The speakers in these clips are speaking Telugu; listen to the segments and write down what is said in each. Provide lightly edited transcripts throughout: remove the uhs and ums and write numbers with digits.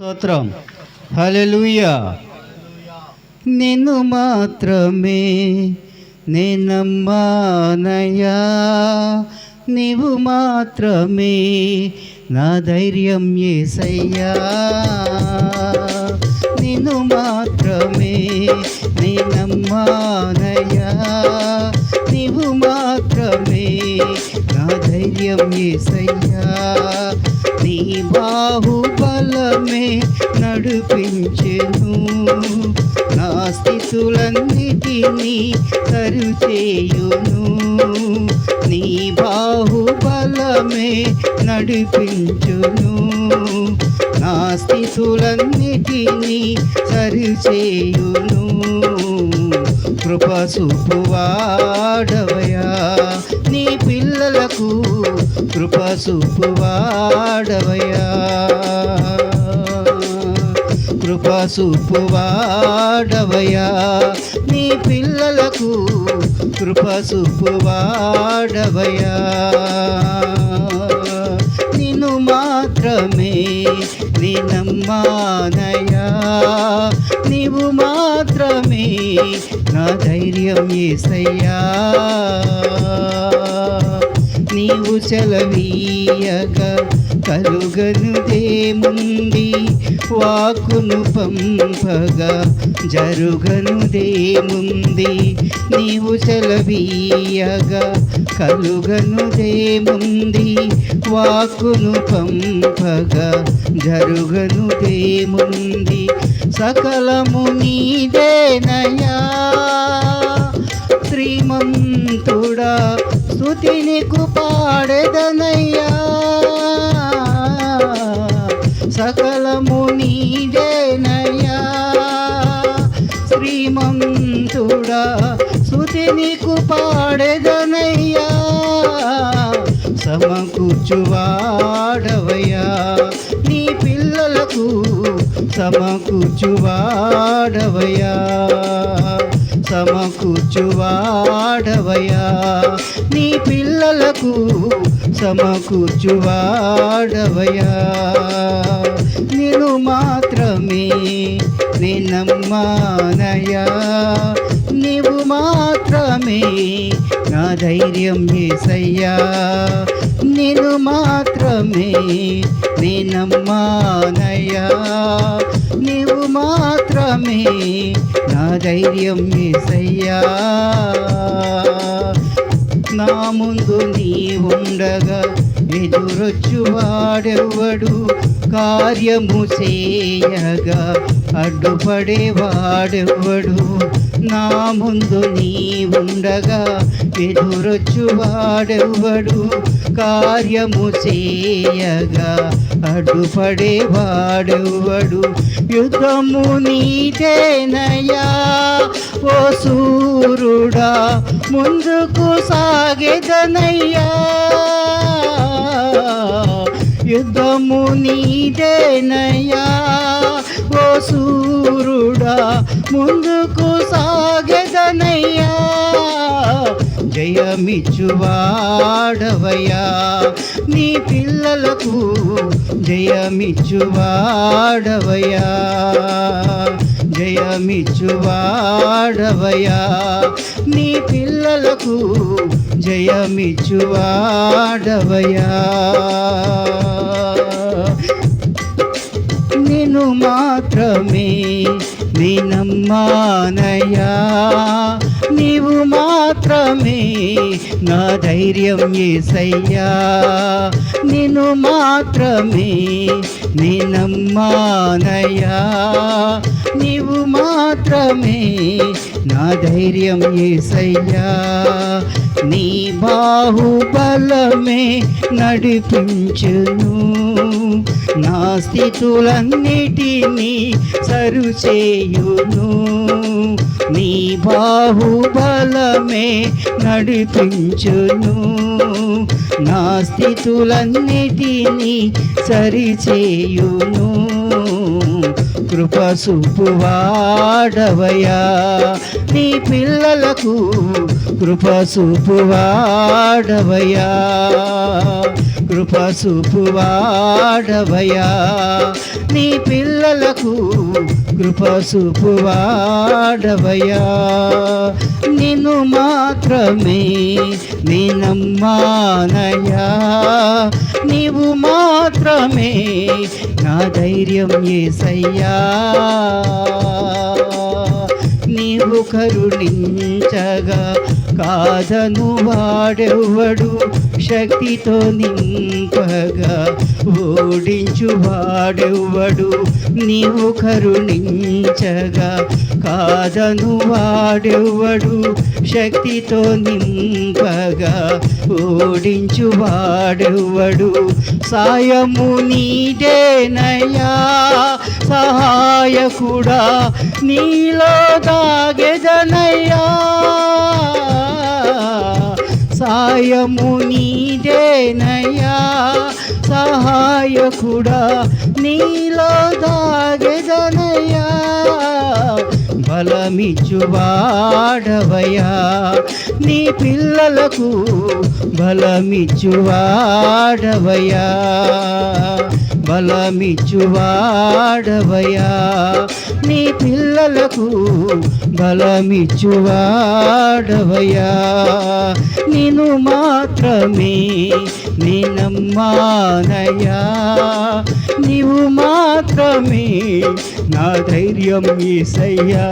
స్తోత్రం. హల్లెలూయా. నిన్ను మాత్రమే నేనమ్మానయ్యా, నీవు మాత్రమే నా ధైర్యం యేసయ్యా. నిన్ను మాత్రమే నేనమ్మానయ్యా, నీవు మాత్రమే నా ధైర్యం యేసయ్యా. నీ బాహుబలమే నడిపించెను, నా స్థితులన్నిటినీ సరిచేయును. నీ బాహుబలమే నడిపించును, నా స్థితులన్నిటినీ సరిచేయును. కృప చూపువాడవయా నీ పిల్లలకు, కృప చూపువాడవయా, కృప చూపువాడవయా నీ పిల్లలకు, కృప చూపువాడవయా. నిన్ను మాత్రమే నేనమ్మానయ్యా, నీవు మాత్రమే నా ధైర్యం యేసయ్యా. నీవు సెలవీయగా కలుగనుదేముంది, వాక్కును పంపగా జరుగనుదేముంది. నీవు సెలవీయగా కలుగనుదేముంది, వాక్కును పంపగా జరుగనుదేముంది. సకలము నీదేనయ్యా శ్రీమంతుడా, స్తుతి నీకు పాడెదనయ్యా. సకలము నీదేనయ్యా శ్రీమంతుడా, స్తుతి నీకు పాడెదనయ్యా. సమకూర్చువాడవయ్యా నీ పిల్లలకు, సమకూర్చువాడవయ్యా, సమకూర్చువాడవయ్యా నీ పిల్లలకు, సమకూర్చువాడవయ్యా. నిన్ను మాత్రమే నేనమ్మానయ్యా, నీవు మాత్రమే నా ధైర్యం యేసయ్యా. నిన్ను మాత్రమే నేనమ్మానయ్యా, నీవు మాత్రమే నా ధైర్యం యేసయ్యా. నా ముందు నీ ఉండగా ఎదురొచ్చువాడెవ్వడు, కార్యము చేయగా అడ్డుపడేవాడెవ్వడు. నా ముందు నీ ఉండగా ఎదురొచ్చువాడెవ్వడు, కార్యము చేయగా అడ్డుపడేవాడెవ్వడు. యుద్ధము నీదేనయ్యా ఓ సూరుడా, ముందుకు సాగెదనయ్యా. యుద్ధము నీదేనయ్యా ఓ సూరుడా, ముందుకు సాగెదనయ్యా. జయమిచ్చువాడవయ్యా నీ పిల్లలకు, జయమిచ్చువాడవయ్యా, జయమిచ్చువాడవయ్యా నీ పిల్లలకు, జయమిచ్చువాడవయ్యా. నిన్ను మాత్రమే నేనమ్మానయ్యా, నీవు మాత్రమే నా ధైర్యం యేసయ్యా. నిన్ను మాత్రమే నేనమ్మానయ్యా, నీవు మాత్రమే నా ధైర్యం యేసయ్యా. నీ బాహుబలమే నడిపించును, నా స్థితులన్నిటినీ సరిచేయును. నీ బాహుబలమే నడిపించును, నా స్థితులన్నిటినీ సరిచేయును. కృప చూపువాడవయ్యా నీ పిల్లలకు, కృప చూపువాడవయ్యా, కృప చూపువాడవయ్యా నీ పిల్లలకు కృప చూపువాడవయ్యా నిన్ను మాత్రమే నీ నమ్మానయ్యా నీవు మాత్రమే నా ధైర్యం యేసయ్యా నీవు కరుణించగా కాదను వాడెవ్వడు శక్తితో నింపగా ఓడించు వాడెవ్వడు నీవు కరుణించగా కాదను వాడెవ్వడు శక్తితో నింపగా ఓడించు వాడెవ్వడు సాయము నీదేనయ్యా సహాయకుడా నీలో దాగెదనయ్యా సాయము నీదేనయ్యా సహాయకుడా నీలో దాగెదనయ్యా బలమిచ్చువాడవయ్యా నీ పిల్లలకు బలమిచ్చువాడవయ్యా బలమిచ్చువాడవయ్యా నీ పిల్లలకు బలమిచ్చువాడవయ్యా నిన్ను మాత్రమే నీ నమ్మానయ్యా నీవు మాత్రమే నా ధైర్యం యేసయ్యా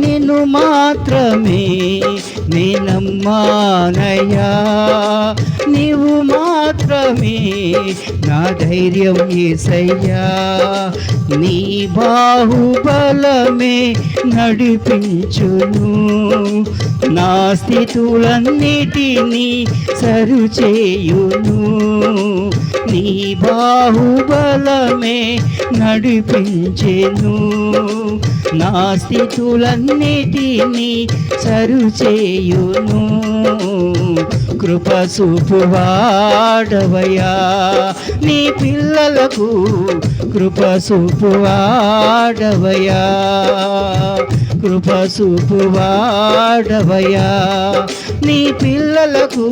నిన్ను మాత్రమే నీ నమ్మానయ్యా నీవు మాత్రమే నా ధైర్యం యేసయ్యా నీ బాహుబలమే నడిపించును నా స్థితులన్నిటినీ సరిచేయును నీ బాహుబలమే నడిపించెను నా స్థితులన్నిటినీ సరిచేయును కృప చూపువాడవయ్యా నీ పిల్లలకు కృప చూపువాడవయ్యా కృప చూపువాడవయ్యా నీ పిల్లలకు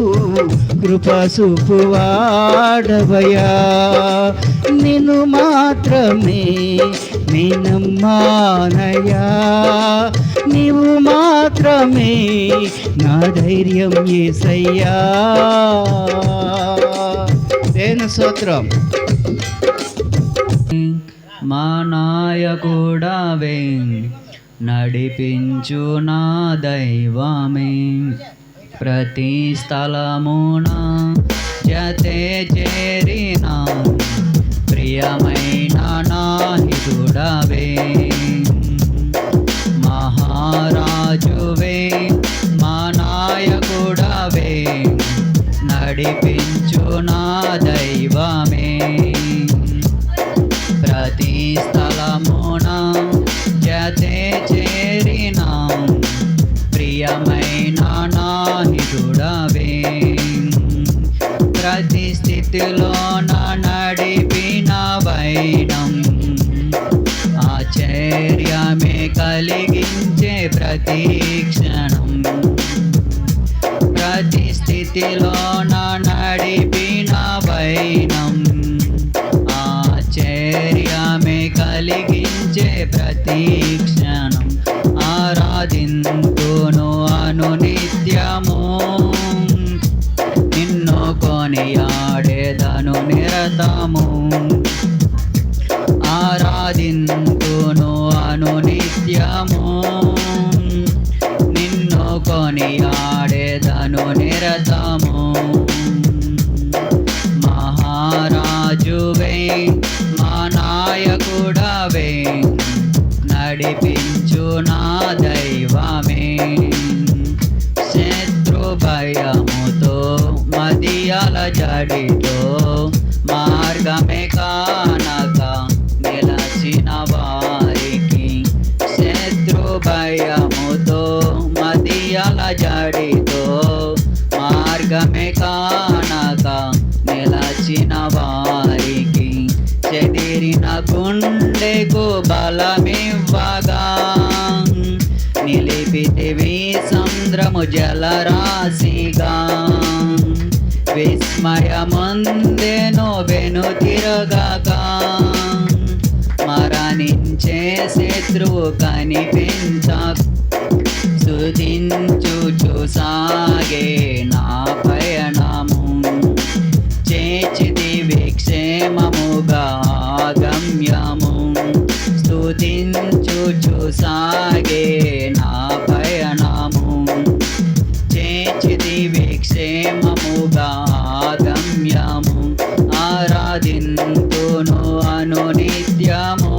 కృప చూపువాడవయ్యా నిన్ను మాత్రమే నీ నమ్మానయ్యా నీవు మాత్రమే నా ధైర్యం యేసయ్యా దేని స్తోత్రం మా నాయకుడవే నడిపించు నా దైవమే ప్రతి స్థలమున జతే చేరిన ప్రియమైన నాహితుడవే మహారాజువే మా నాయకుడవే నడిపించు నా దైవమే ప్రతి స్థలమున జతే చేరిన ప్రియమైన నాహితుడవే ప్రతి స్థితిలో నడిపిన వైనం ఆశ్చర్యమే కలిగించే ప్రతి క్షణం ప్రతి స్థితిలో నడిపిన వైనం ఆశ్చర్యమే కలిగించే ప్రతి క్షణం ఆరాధింతును అనునిత్యము నిన్ను కొనియాడేదను నిరతము ఆరాధింతును అనునిత్యము నిన్ను కొనియాడేదను నిరతము మహారాజువే మా నాయకుడవే నడిపించు నా దైవమే శత్రు భయముతో మదియాల జడితో మార్గమే కానక నిలచిన వారికి శత్రు భయముతో మదియాల జడితో మార్గమే కానక నిలచిన వారికి చెదిరిన గుండెకు బలమివ్వగా నిలిపితివి సంద్రము జలరాశిగా విస్మయముందెను వెనుతిరగక మరణించే శత్రువు కనిపించక స్తుతించుచు సాగే నా పయనము చేచితి విక్షేమముగా గమ్యము స్తుతించుచు సాగే నా పయనము చేచితి విక్షేమముగా గమ్యము ఆరాధింతును అనునిత్యము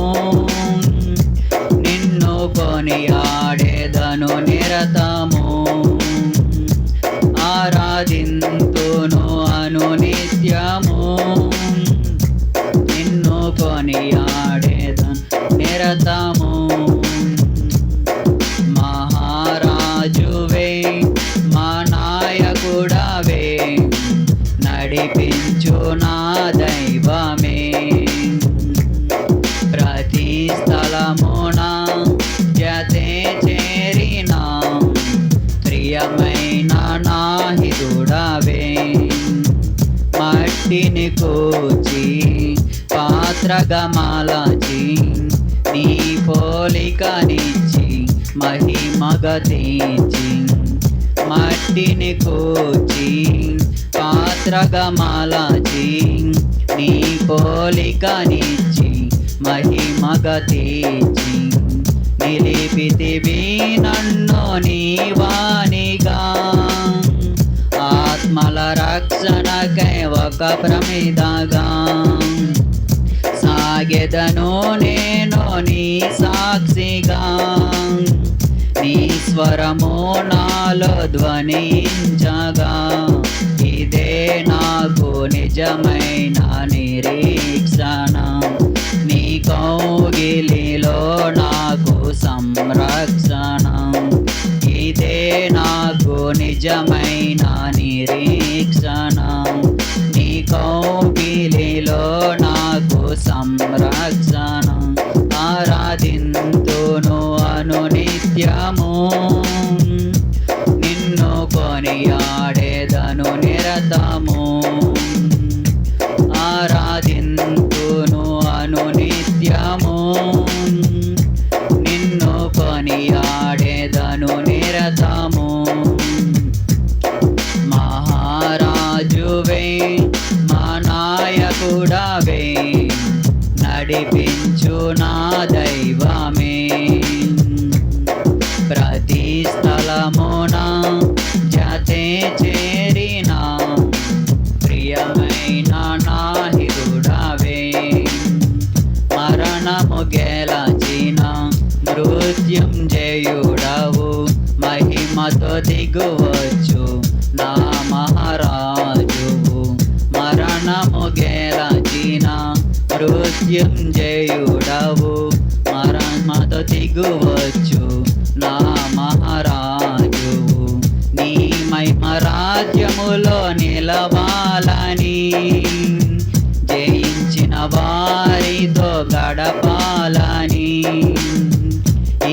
నిన్ను కొనియాడెదను నిరతము ఆరాధింతును అనునిత్యము నిన్ను కొనియాడెదను నిరతము మహారాజువే మా నాయకుడవే నడిపించు నా దైవమే ప్రతి స్థలమున జతే చేరిన ప్రియమైన నాహితుడవే మట్టిని కూచి పాత్రగా మలచి నీ పోలికనిచ్చి మహిమగా తీర్చి మట్టిని కూచి పాత్రగా మలచి నీ పోలికనిచ్చి మహిమగా తీర్చి నిలిపితివి నన్ను నీవానిగా ఆత్మల రక్షణకై ఒక ప్రమిదగా సాగెదను నేను నీ సాక్షిగా నీ స్వరము నాలో ధ్వనించగా ఇదే నాకు నిజమైన నిరీక్షణ నీ కౌగిలిలో నాకు సంరక్షణ ఇదే నాకు నిజమైన నిరీక్షణ నీ కౌగిలిలో నాకు సంరక్షణ ఆరాధింతును అనునిత్యము నిన్ను కొనియాడెదను నిరతము ఆరాధింతును అనునిత్యము నిన్ను కొనియాడెదను నిరతము మహారాజువే మా నాయకుడవే నడిపించు నా దైవమే ప్రతి స్థలమున జతే చేరిన ప్రియమైన నాహితుడవే మరణము గెలచిన మృత్యుంజయుడవు మహిమతో దిగువచ్చు నా మహారాజువు మరణము గెలచిన మృత్యుంజయుడవు మరణముతో దిగువచ్చు నా మహారాజువు నీ మహిమ రాజ్యములో నిలవాలని జయించిన వారితో గడపాలని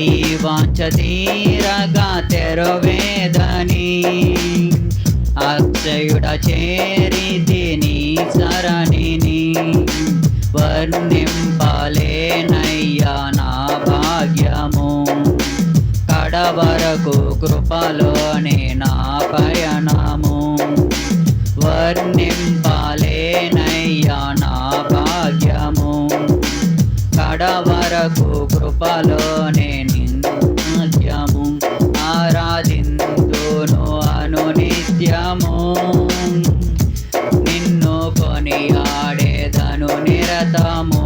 ఈ వాంఛ తీరగా తెరవేదని అక్షయుడ చేరితి నీ సరణిని వర్ణింపలేనయ్యా నా భాగ్యము కడవరకు కృపలోనే నా పయనము వర్ణింపలేనయ్యా నా భాగ్యము కడవరకు కృపలోనే నిత్యము ఆరాధింతును అనునిత్యము నిన్ను కొనియాడెదను నిరతము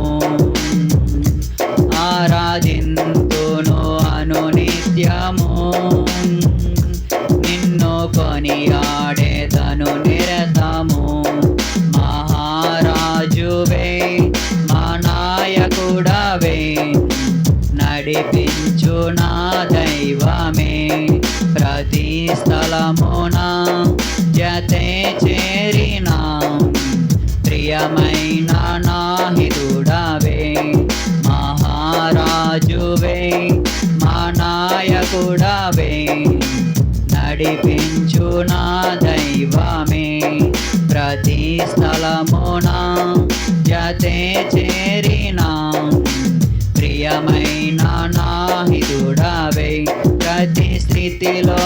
ఆరాధింతును అనునిత్యము నిన్ను కొనియాడెదను నిరతము మహారాజువే మా నాయకుడవే నడిపించు నా దైవమే ప్రతి స్థలమున జతే చేరిన ప్రియమైన నాహితుడవే మహారాజువే మా నాయకుడవే నడిపించు నా దైవమే స్థలమునా జతే చేరినా ప్రియమైన నాహితుడవే ప్రతి స్థితిలో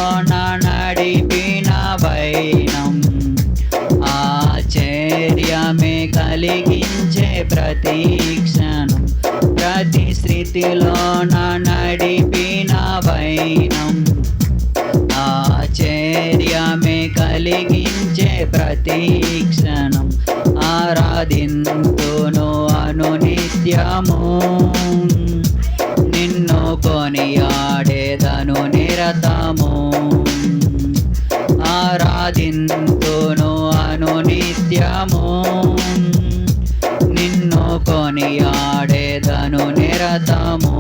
నడిపిన వైనం ఆశ్చర్యమే కలిగించే ప్రతి క్షణం ప్రతి స్థితిలో నడిపిన వైనం ఆశ్చర్యమే కలిగించే ప్రతి క్షణం ఆరాధింతును అనునిత్యము నిన్ను కొనియాడేదను నిరతము ఆరాధింతును అనునిత్యము నిన్ను కొనియాడేదను నిరతము.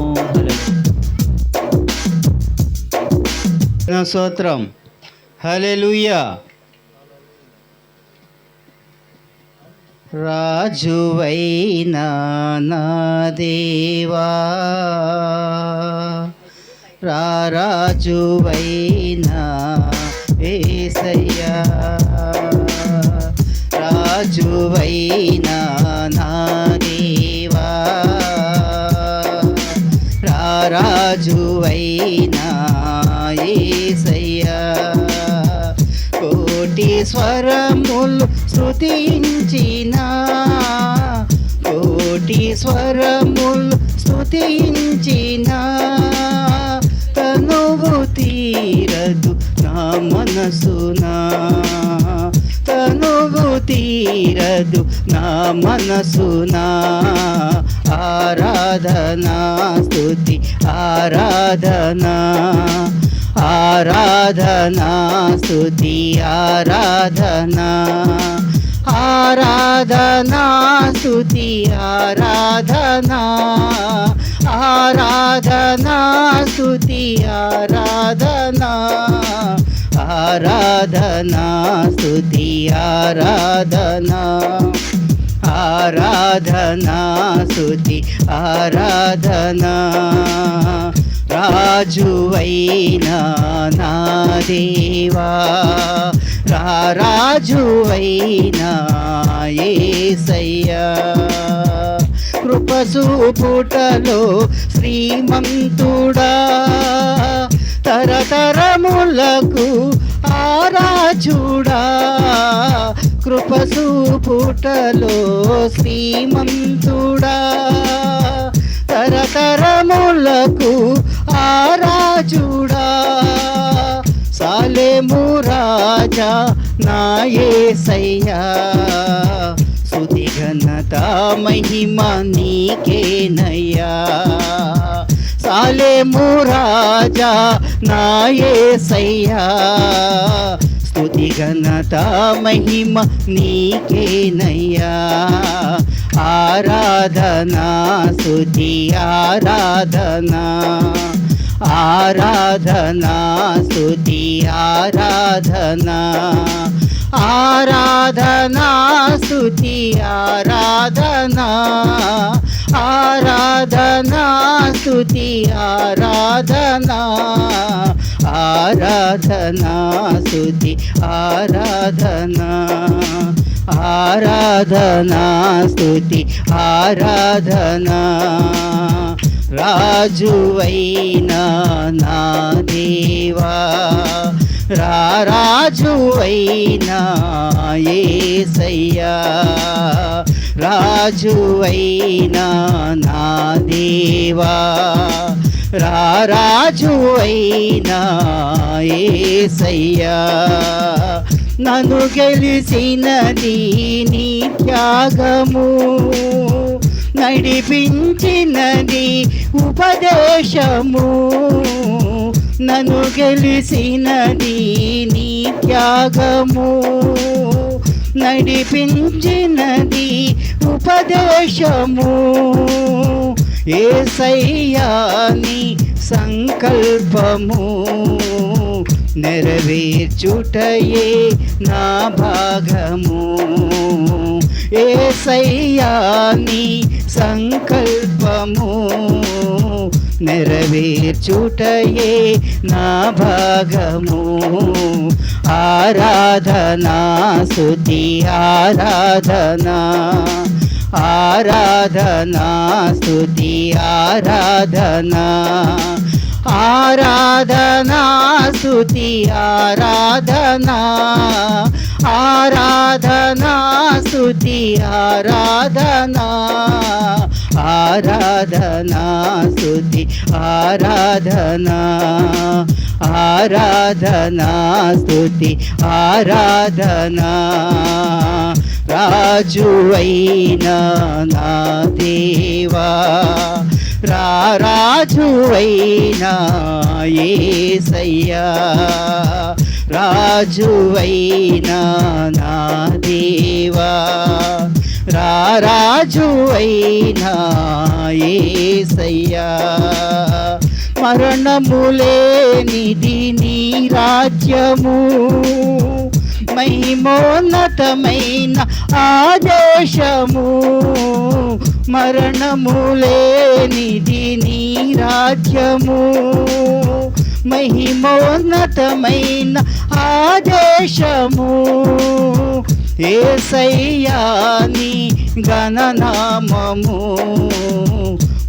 స్తోత్రం. హల్లెలూయా. రాజువైనా నా దేవా రాజువైనా యేసయ్యా రాజువైనా నా దేవా రాజువైనా యేసయ్యా కోటి స్వరములు స్తుతించిన కోటి స్వరములు స్తుతించిన తనువు తీరదు నా మనసునా తనువు తీరదు నా మనసునా ఆరాధనా స్తుతి ఆరాధనా ఆరాధనా స్తుతి ఆరాధనా ఆరాధనా స్తుతి ఆరాధనా ఆరాధనా స్తుతి ఆరాధనా ఆరాధనా స్తుతి ఆరాధనా ఆరాధనా స్తుతి ఆరాధనా రాజువైనా నా దేవా రాజువైనా యేసయ్యా కృపసూపుటలో శ్రీమంతుడా తరతరములకు ఆరాజుడా కృపసూపుటలో శ్రీమంతుడా తరతరములకు ఆరాజుడా సాలెము రాజా నా యేసయ్యా స్తుతి ఘనత మహిమ నీకేనయ్యా సాలెము రాజా నా యేసయ్యా స్తుతి ఘనత మహిమ నీకేనయ్యా ఆరాధనా స్తుతి ఆరాధనా ఆరాధనా స్తుతి ఆరాధనా ఆరాధనా స్తుతి ఆరాధనా ఆరాధనా స్తుతి ఆరాధనా ఆరాధనా స్తుతి ఆరాధనా ఆరాధనా స్తుతి ఆరాధనా రాజువైనా నా దేవా రాజువైనా యేసయ్యా రాజువైనా నా దేవా రాజువైనా యేసయ్యా నన్ను గెలిసినది నీ త్యాగము నడిపించినది ఉపదేశము నన్ను గెలిసినది నీ త్యాగము నడిపించినది ఉపదేశము యేసయ్యా నీ సంకల్పము నెరవేర్చుటయే నా భాగము యేసయ్యా నీ సంకల్పము నెరవేర్చుటయే నా భాగము ఆరాధనా స్తుతి ఆరాధనా ఆరాధనా స్తుతి ఆరాధనా ఆరాధనా స్తుతి ఆరాధనా ఆరాధనా స్తుతి ఆరాధనా ఆరాధనా స్తుతి ఆరాధనా ఆరాధనా స్తుతి ఆరాధనా రాజువైనా నా దేవా రాజువైనా యేసయ్యా రాజువైనా నా దేవా రాజువైనా యేసయ్యా మరణములేనిది నీ రాజ్యము మహిమోన్నతమైన ఆదేశము మరణములేనిది నీ రాజ్యము మహిమోన్నతమైన ఆదేశము యేసయ్యా నీ గణనామము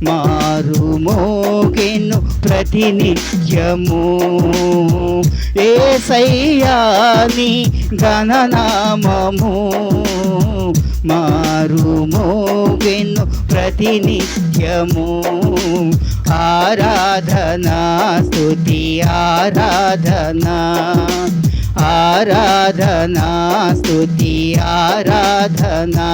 మారుమోగెను ప్రతినిత్యము యేసయ్యా నీ గణనామము మారుమోగెను ప్రతినిత్యము ఆరాధనా స్తుతి ఆరాధనా ఆరాధనా స్తుతి ఆరాధనా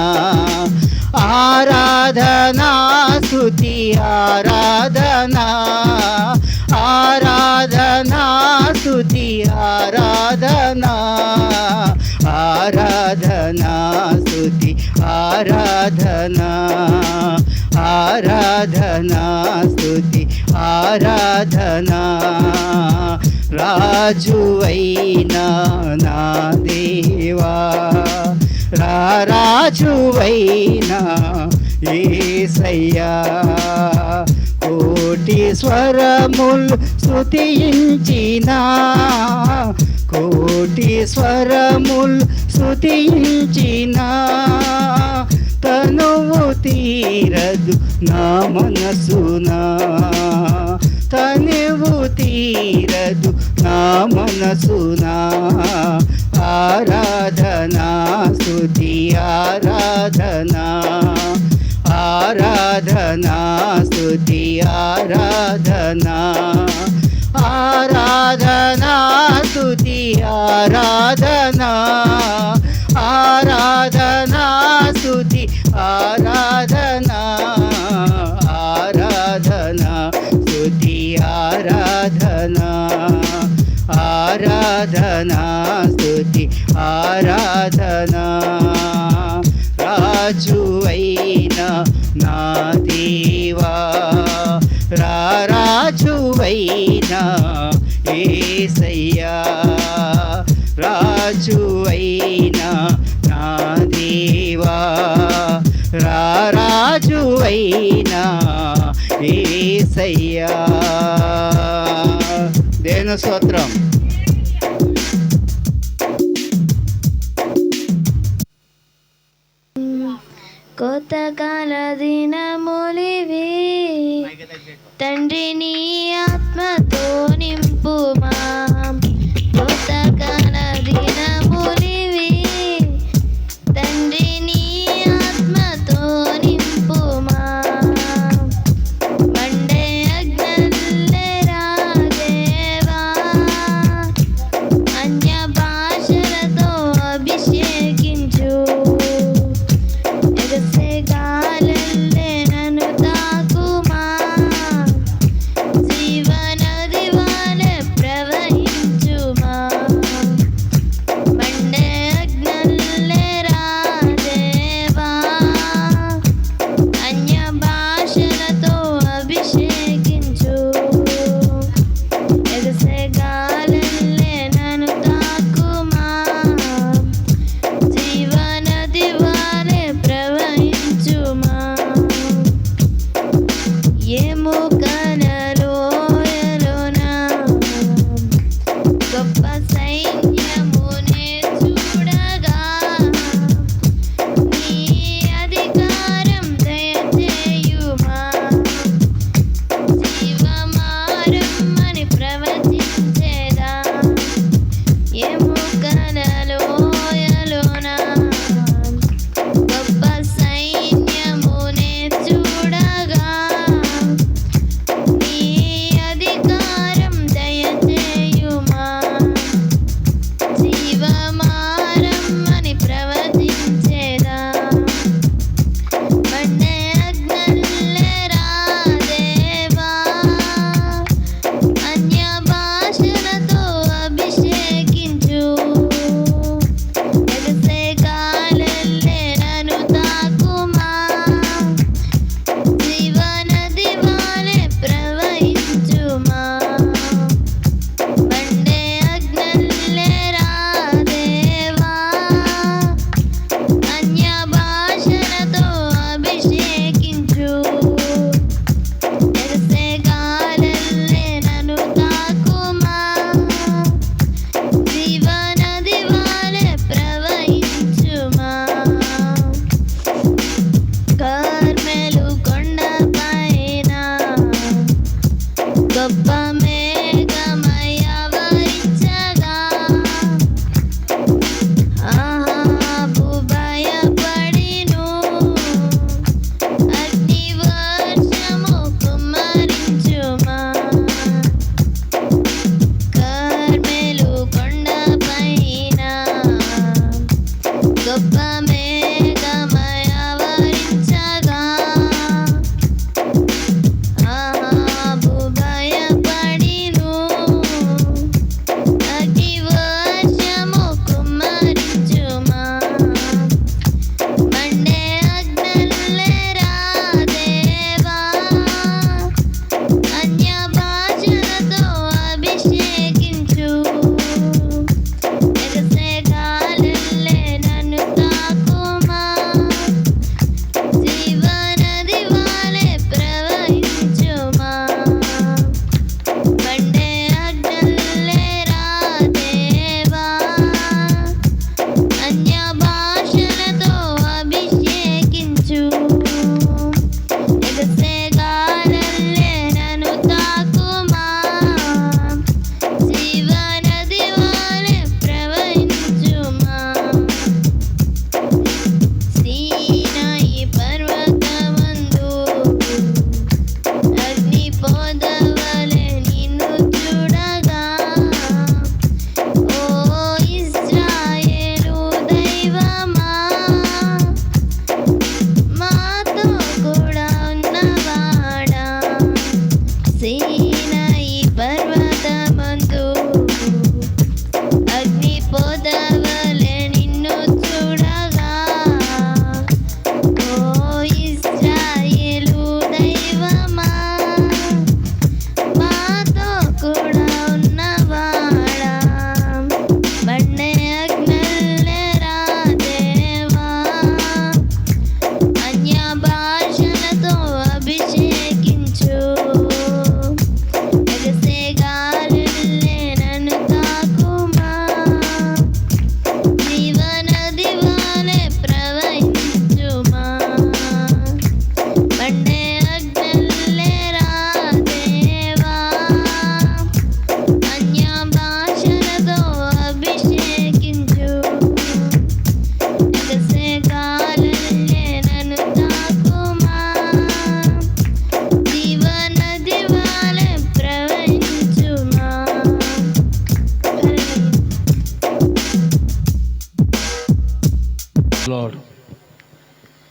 ఆరాధనా స్తుతి ఆరాధనా ఆరాధనా స్తుతి ఆరాధనా ఆరాధనా స్తుతి ఆరాధనా ఆరాధనా స్తుతి ఆరాధనా రాజువైనా నా దేవా రాజువైనా యేసయ్యా కోటి స్వరములు స్తుతించినా కోటి స్వరములు స్తుతించినా తనువు తీరదు నా మనసునా తనువు తీరదు నా మనసునా ఆరాధనా స్తుతి ఆరాధనా ఆరాధనా స్తుతి ఆరాధనా ఆరాధనా స్తుతి ఆరాధనా ఆరాధనా స్తుతి ఆరాధనా ఆరాధనా స్తుతి ఆరాధనా ఆరాధనా స్తుతి ఆరాధనా రాజువైనా నా దేవా రాజువైనా యేసయ్యా రాజువైనా నా దేవా రాజువైనా యేసయ్యా దేన స్తోత్రం. కొత్తకాల దినములివి తండ్రి నీ ఆత్మతో నింపుమా కొత్తకాల దినములివి తండ్రి నీ ఆత్మతో నింపుమా మండే అగ్నల్లే రాదేవా అన్య భాషలతో అభిషేకించు గాలల్లే నన్ను తాకుమా జీవనది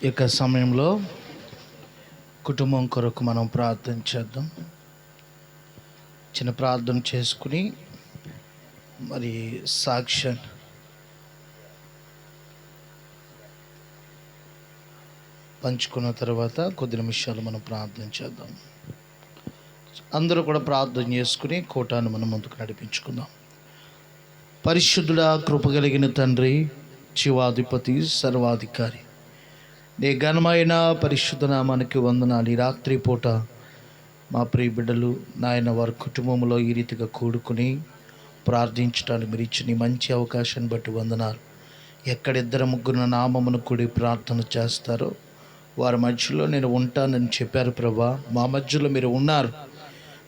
ఇక సమయంలో కుటుంబం కొరకు మనం ప్రార్థన చేద్దాం. చిన్న ప్రార్థన చేసుకుని మరి సాక్ష్యం పంచుకున్న తర్వాత కొద్ది నిమిషాలు మనం ప్రార్థన చేద్దాం. అందరూ కూడా ప్రార్థన చేసుకుని కూటాన్ని మనం ముందుకు నడిపించుకుందాం. పరిశుద్ధుడా, కృపగలిగిన తండ్రి, జీవాధిపతి, సర్వాధికారి, నీ ఘనమైన పరిశుద్ధ నామానికి వందనాలు. ఈ రాత్రి పూట మా ప్రియ బిడ్డలు నాయన వారి కుటుంబంలో ఈ రీతిగా కూడుకుని ప్రార్థించడానికి మీరు ఇచ్చిన ఈ మంచి అవకాశాన్ని బట్టి వందనాలు. ఎక్కడిద్దరు ముగ్గురు నామమును కూడి ప్రార్థన చేస్తారో వారి మధ్యలో నేను ఉంటానని చెప్పారు ప్రభా. మా మధ్యలో మీరు ఉన్నారు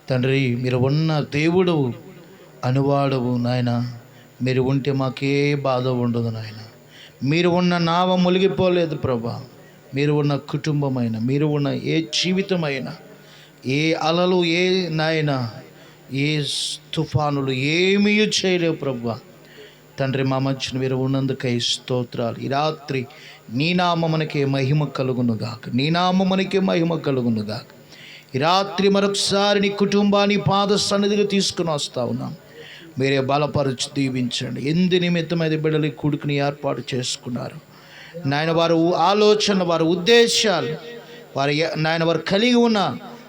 తండ్రి. మీరు ఉన్న దేవుడవు, అనువాడవు నాయన. మీరు ఉంటే మాకే బాధ ఉండదు నాయన. మీరు ఉన్న నావ మునిగిపోలేదు ప్రభా. మీరు ఉన్న కుటుంబమైన, మీరు ఉన్న ఏ జీవితమైనా, ఏ అలలు, ఏ నాయన, ఏ తుఫానులు ఏమీ చేయలేవు ప్రభా. తండ్రి, మా మధ్యన మీరు ఉన్నందుకై స్తోత్రాలు. ఈ రాత్రి నీ నామమునకే మహిమ కలుగునుగాక, నీ నామమునకే మహిమ కలుగునుగాక. ఈ రాత్రి మరొకసారి నీ కుటుంబాన్ని పాద సన్నిధిగా తీసుకుని వస్తా ఉన్నాం. మీరే బలపరచి దీవించండి. ఎందు నిమిత్తమైన బిడ్డలు కూడుకుని ఏర్పాటు చేసుకున్నారు నాయన. వారు ఆలోచన, వారి ఉద్దేశాలు, వారి నాయన వారు కలిగి ఉన్న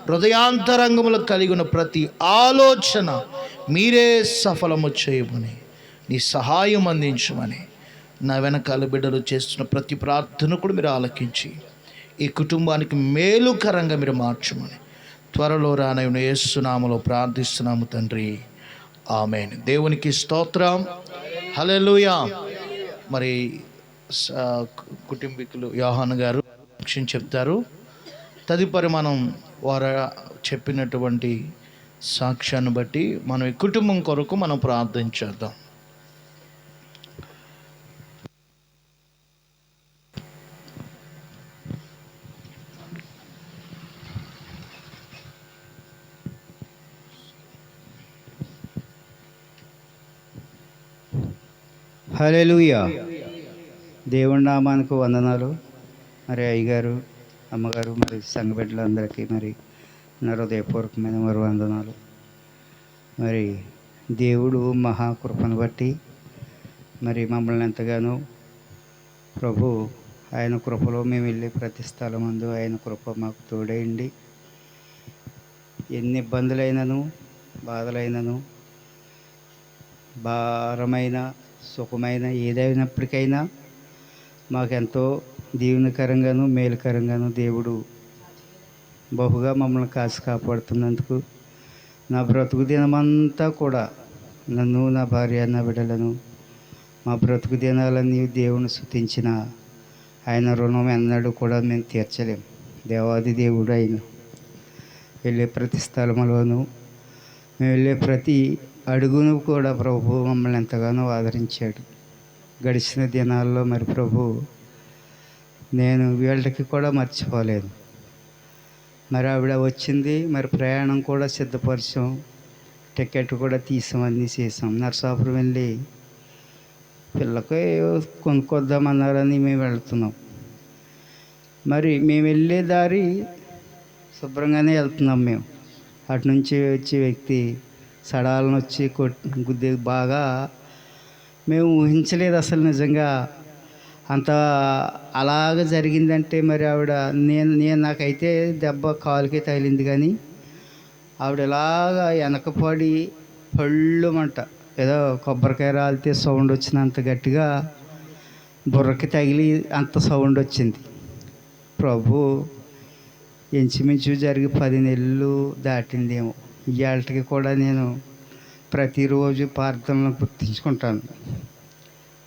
హృదయాంతరంగములు కలిగి ఉన్న ప్రతి ఆలోచన మీరే సఫలము చేయమని, నీ సహాయం అందించమని, నా వెనకాల బిడ్డలు చేస్తున్న ప్రతి ప్రార్థన కూడా మీరు ఆలకించి ఈ కుటుంబానికి మేలుకరంగా మీరు మార్చమని త్వరలో రానయ్య యేసు నామములో ప్రార్థిస్తున్నాము తండ్రి, ఆమేన్. దేవునికి స్తోత్రం, హల్లెలూయా. మరి కుటుంబీకులు యోహాను గారు సాక్ష్యం చెప్తారు. తదుపరి మనం వారు చెప్పినటువంటి సాక్ష్యాన్ని బట్టి మనం ఈ కుటుంబం కొరకు మనం ప్రార్థన చేద్దాం. హల్లెలూయా. దేవుని నామానికి వందనాలు. మరి అయ్యగారు, అమ్మగారు, మరి సంఘ బిడ్డలందరికీ మరి నా హృదయపూర్వకమైన మరి వందనాలు. మరి దేవుడు మహాకృపను బట్టి మరి మమ్మల్ని ఎంతగానో ప్రభు ఆయన కృపలో మేము వెళ్ళే ప్రతి స్థలమందు ఆయన కృప మాకు తోడైండి. ఎన్ని ఇబ్బందులైనను, బాధలైనను, భారమైన, సుఖమైన ఏదైనప్పటికైనా మాకెంతో దీవెనకరంగాను మేలుకరంగాను దేవుడు బహుగా మమ్మల్ని కాచి కాపాడుతున్నందుకు నా బ్రతుకు దినమంతా కూడా నన్ను, నా భార్య, నా బిడ్డలను, మా బ్రతుకు దినాలన్నీ దేవుని స్తుతించిన ఆయన రుణం ఎన్నడూ కూడా మేము తీర్చలేం. దేవాది దేవుడు ఆయన. వెళ్ళే ప్రతి స్థలంలోనూ, మేము వెళ్ళే ప్రతి అడుగును కూడా ప్రభు మమ్మల్ని ఎంతగానో ఆదరించాడు. గడిచిన దినాల్లో మరి ప్రభు నేను వీళ్ళకి కూడా మర్చిపోలేను. మరి ఆవిడ వచ్చింది, మరి ప్రయాణం కూడా సిద్ధపరిచాం, టికెట్ కూడా తీసాం, అన్నీ చేసాం. నరసాపురం వెళ్ళి పిల్లకి కొనుక్కొద్దామన్నారని మేము వెళ్తున్నాం. మరి మేము వెళ్ళే దారి శుభ్రంగానే వెళ్తున్నాం. మేము అటు నుంచి వచ్చే వ్యక్తి సడాలను వచ్చి గుద్దే బాగా మేము ఊహించలేదు అసలు. నిజంగా అంత అలాగ జరిగిందంటే మరి ఆవిడ నేను నాకైతే దెబ్బ కాలుకి తగిలింది, కానీ ఆవిడ ఇలాగా వెనకపడి పళ్ళుమంట ఏదో కొబ్బరికాయ రాలితే సౌండ్ వచ్చినంత గట్టిగా బుర్రకి తగిలి అంత సౌండ్ వచ్చింది. ప్రభు ఇంచుమించు జరిగి 10 నెలలు దాటిందేమో. ఇవాళకి కూడా నేను ప్రతిరోజు ప్రార్థనలు గుర్తించుకుంటాను.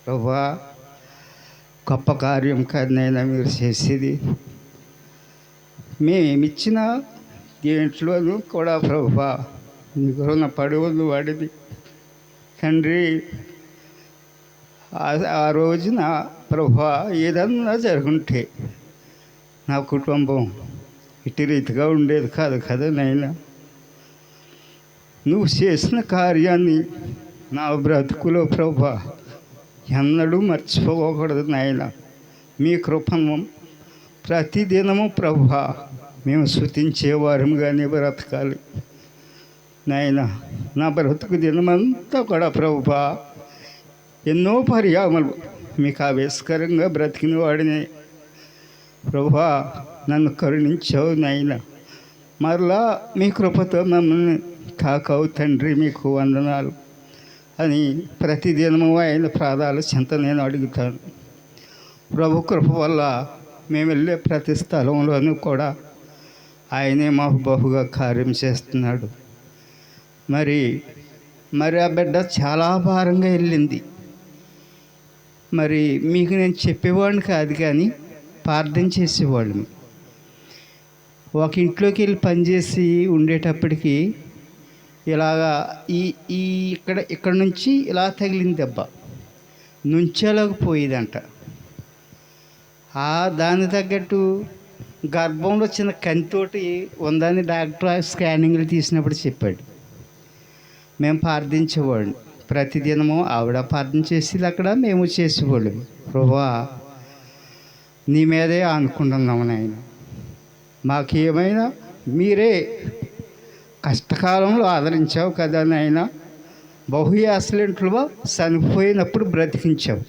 ప్రభువా, గొప్ప కార్యం కదనైనా మీరు చేసేది. మేమిచ్చిన దేంట్లోనూ కూడా ప్రభువా నీకు రుణ పడి వాడిది తండ్రి. ఆ రోజున ప్రభువా ఏదన్నా జరుగుంటే నా కుటుంబం ఇటు రీతిగా ఉండేది కాదు కదా నాయనా. నువ్వు చేసిన కార్యాన్ని నా బ్రతుకులో ప్రభువా ఎన్నడూ మర్చిపోకూడదు నాయన. మీ కృపను ప్రతిదినము ప్రభువా మేము స్తుతించేవారముగానే బ్రతకాలి నాయన. నా బ్రతుకు దినమంతా కూడా ప్రభువా ఎన్నో పర్యాములు మీకు ఆవేశకరంగా బ్రతికిన వాడిని ప్రభువా. నన్ను కరుణించావు నాయన. మరలా మీ కృపతో మమ్మల్ని కాకావు తండ్రి, మీకు వందనాలు అని ప్రతిదినము ఆయన పాదాల చెంత నేను అడుగుతాను. ప్రభు కృప వల్ల మేము వెళ్ళే ప్రతి స్థలంలోనూ కూడా ఆయనే మాకు బహుగా కార్యం చేస్తున్నాడు. మరి ఆ బిడ్డ చాలా భారంగా వెళ్ళింది. మరి మీకు నేను చెప్పేవాడిని కాదు, కానీ ప్రార్థన చేసేవాళ్ళని. ఒక ఇంట్లోకి వెళ్ళి పనిచేసి ఉండేటప్పటికి ఇలాగా ఈ ఇక్కడ నుంచి ఇలా తగిలింది దెబ్బ, నుంచేలాగపోయేదంట. దానికి తగ్గట్టు గర్భంలో చిన్న కంతితోటి ఉందని డాక్టర్ స్కానింగ్లు తీసినప్పుడు చెప్పాడు. మేము ప్రార్థించేవాడిని ప్రతిదినము. ఆవిడ ప్రార్థన చేసేది అక్కడ, మేము చేసేవాళ్ళం. ప్రభువా నీ మీదే అనుకుంటున్నాము నాయన. మాకేమైనా మీరే కష్టకాలంలో ఆదరించావు కదా నాయన. బహు యాక్సిడెంట్లుగా చనిపోయినప్పుడు బ్రతికించావు.